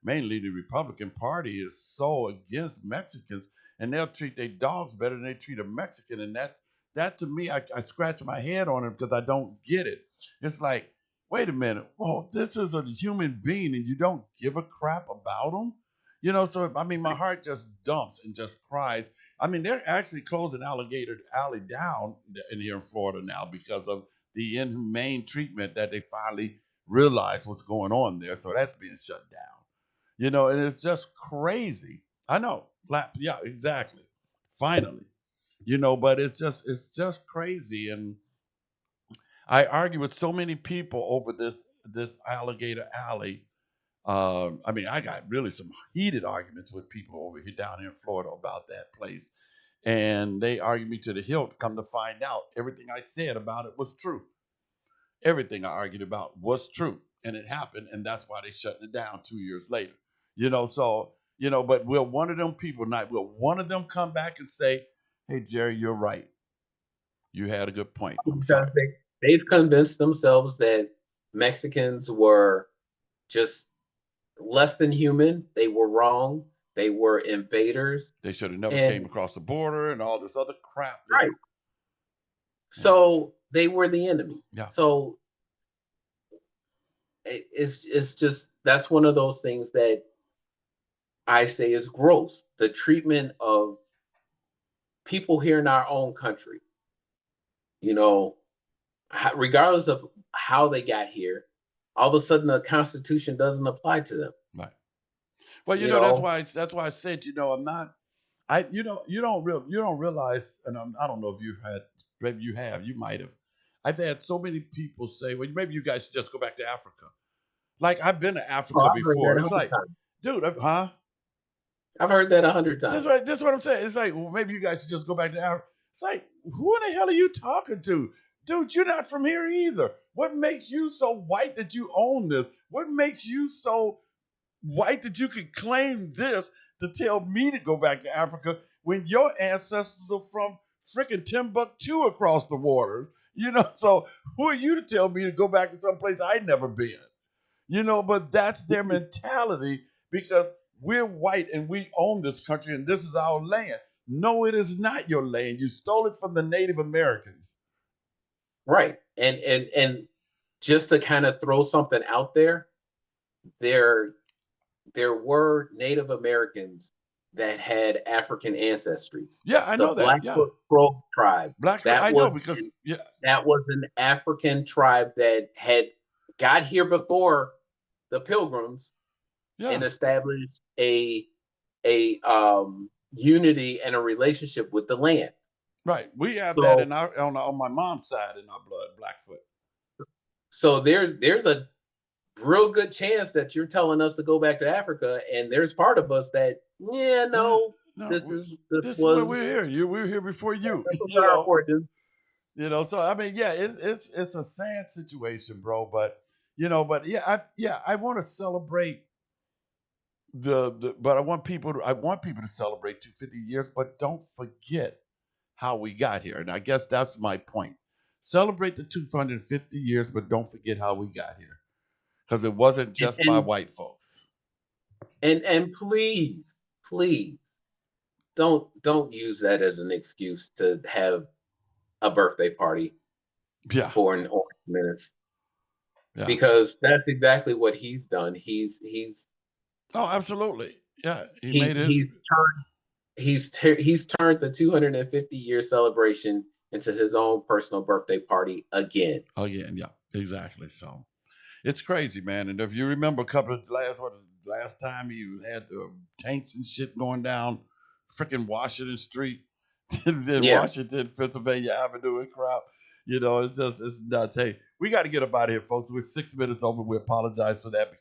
Mainly the Republican Party is so against Mexicans, and they'll treat their dogs better than they treat a Mexican, and that to me, I scratch my head on it because I don't get it. It's like, wait a minute, whoa, this is a human being and you don't give a crap about them? You know, so I mean, my heart just dumps and just cries. I mean, they're actually closing Alligator Alley down in here in Florida now because of the inhumane treatment that they finally realize what's going on there. So that's being shut down. And it's just crazy. I know. Yeah, exactly. Finally. But it's just crazy. And I argue with so many people over this alligator alley. I got really some heated arguments with people over here down here in Florida about that place. And they argued me to the hilt. Come to find out, everything I said about it was true. Everything I argued about was true. And it happened. And that's why they shut it down 2 years later. But will one of them people will one of them come back and say, hey, Jerry, you're right. You had a good point. I'm sorry. Because they've convinced themselves that Mexicans were just less than human. They were wrong. They were invaders. They should have never came across the border and all this other crap. Right. So they were the enemy. Yeah. So it's just, that's one of those things that I say is gross. The treatment of people here in our own country, regardless of how they got here, all of a sudden the Constitution doesn't apply to them. Right. Well, that's why I said, I'm not. You don't realize, and I don't know if you've had, maybe you have, you might have. I've had so many people say, well, maybe you guys should just go back to Africa. Like, I've been to Africa before. It's like, dude, I've heard that 100 times. That's what I'm saying. It's like, well, maybe you guys should just go back to Africa. It's like, who in the hell are you talking to? Dude, you're not from here either. What makes you so white that you own this? What makes you so white that you can claim this to tell me to go back to Africa when your ancestors are from freaking Timbuktu across the water? So who are you to tell me to go back to some place I'd never been? But that's their mentality because we're white and we own this country and this is our land. No, it is not your land. You stole it from the Native Americans. Right. And just to kind of throw something out there, there were Native Americans that had African ancestries. Yeah, I know that. Blackfoot Crow tribe. That was an African tribe that had got here before the Pilgrims and established a unity and a relationship with the land. Right. We have that on my mom's side in our blood, Blackfoot. So there's a real good chance that you're telling us to go back to Africa, and there's part of us that, this was where we're here. We were here before you. So it's a sad situation, bro. But I want to celebrate but I want people to celebrate 250 years, but don't forget how we got here. And I guess that's my point. Celebrate the 250 years, but don't forget how we got here. Because it wasn't just by white folks. And please, don't use that as an excuse to have a birthday party for an orange menace. Yeah. Because that's exactly what he's done. He's Oh, absolutely. Yeah. He's turned the 250-year celebration into his own personal birthday party again. Yeah, exactly. So it's crazy, man. And if you remember last time you had the tanks and shit going down freaking Washington Street, Washington, Pennsylvania Avenue and crap. It's nuts. Hey, we got to get up out of here, folks. We're 6 minutes over. We apologize for that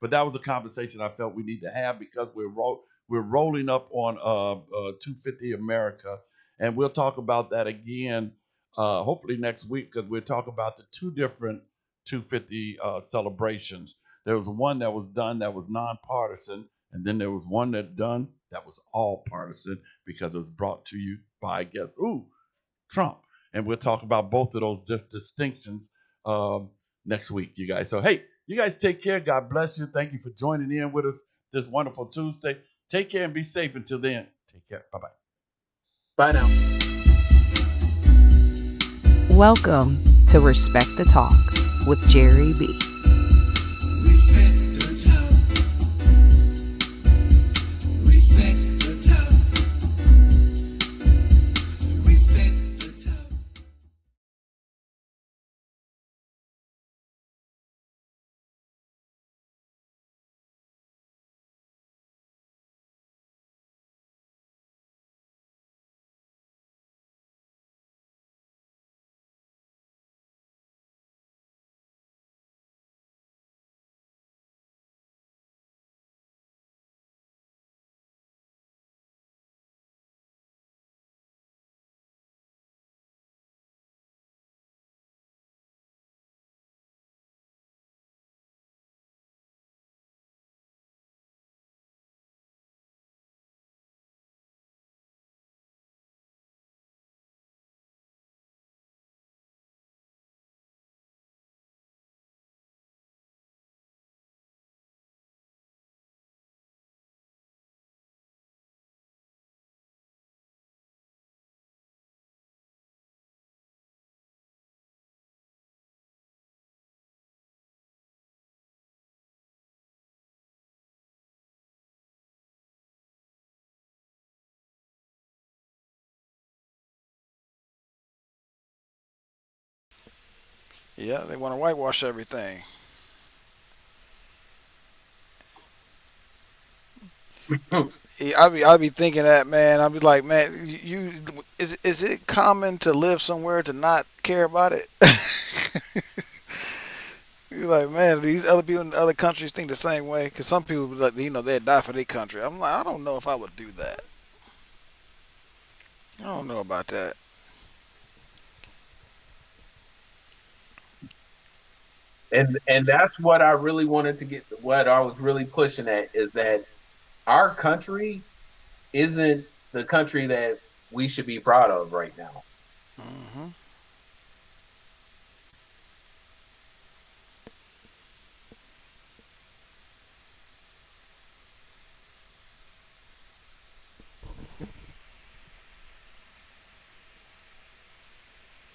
but that was a conversation I felt we need to have because we're rolling up on 250 America, and we'll talk about that again, hopefully next week, because we'll talk about the two different 250 celebrations. There was one that was done that was nonpartisan, and then there was one that was all partisan because it was brought to you by, Trump. And we'll talk about both of those distinctions next week, you guys. So, hey, you guys take care. God bless you. Thank you for joining in with us this wonderful Tuesday. Take care and be safe until then. Take care. Bye-bye. Bye now. Welcome to Respect the Talk with Jerry B. Yeah, they want to whitewash everything. I be thinking that, man. I be like, man, is it common to live somewhere to not care about it? You're like, man, these other people in other countries think the same way. Because some people, like, they'd die for their country. I'm like, I don't know if I would do that. I don't know about that. And that's what I really wanted to get. What I was really pushing at is that our country isn't the country that we should be proud of right now. Hmm.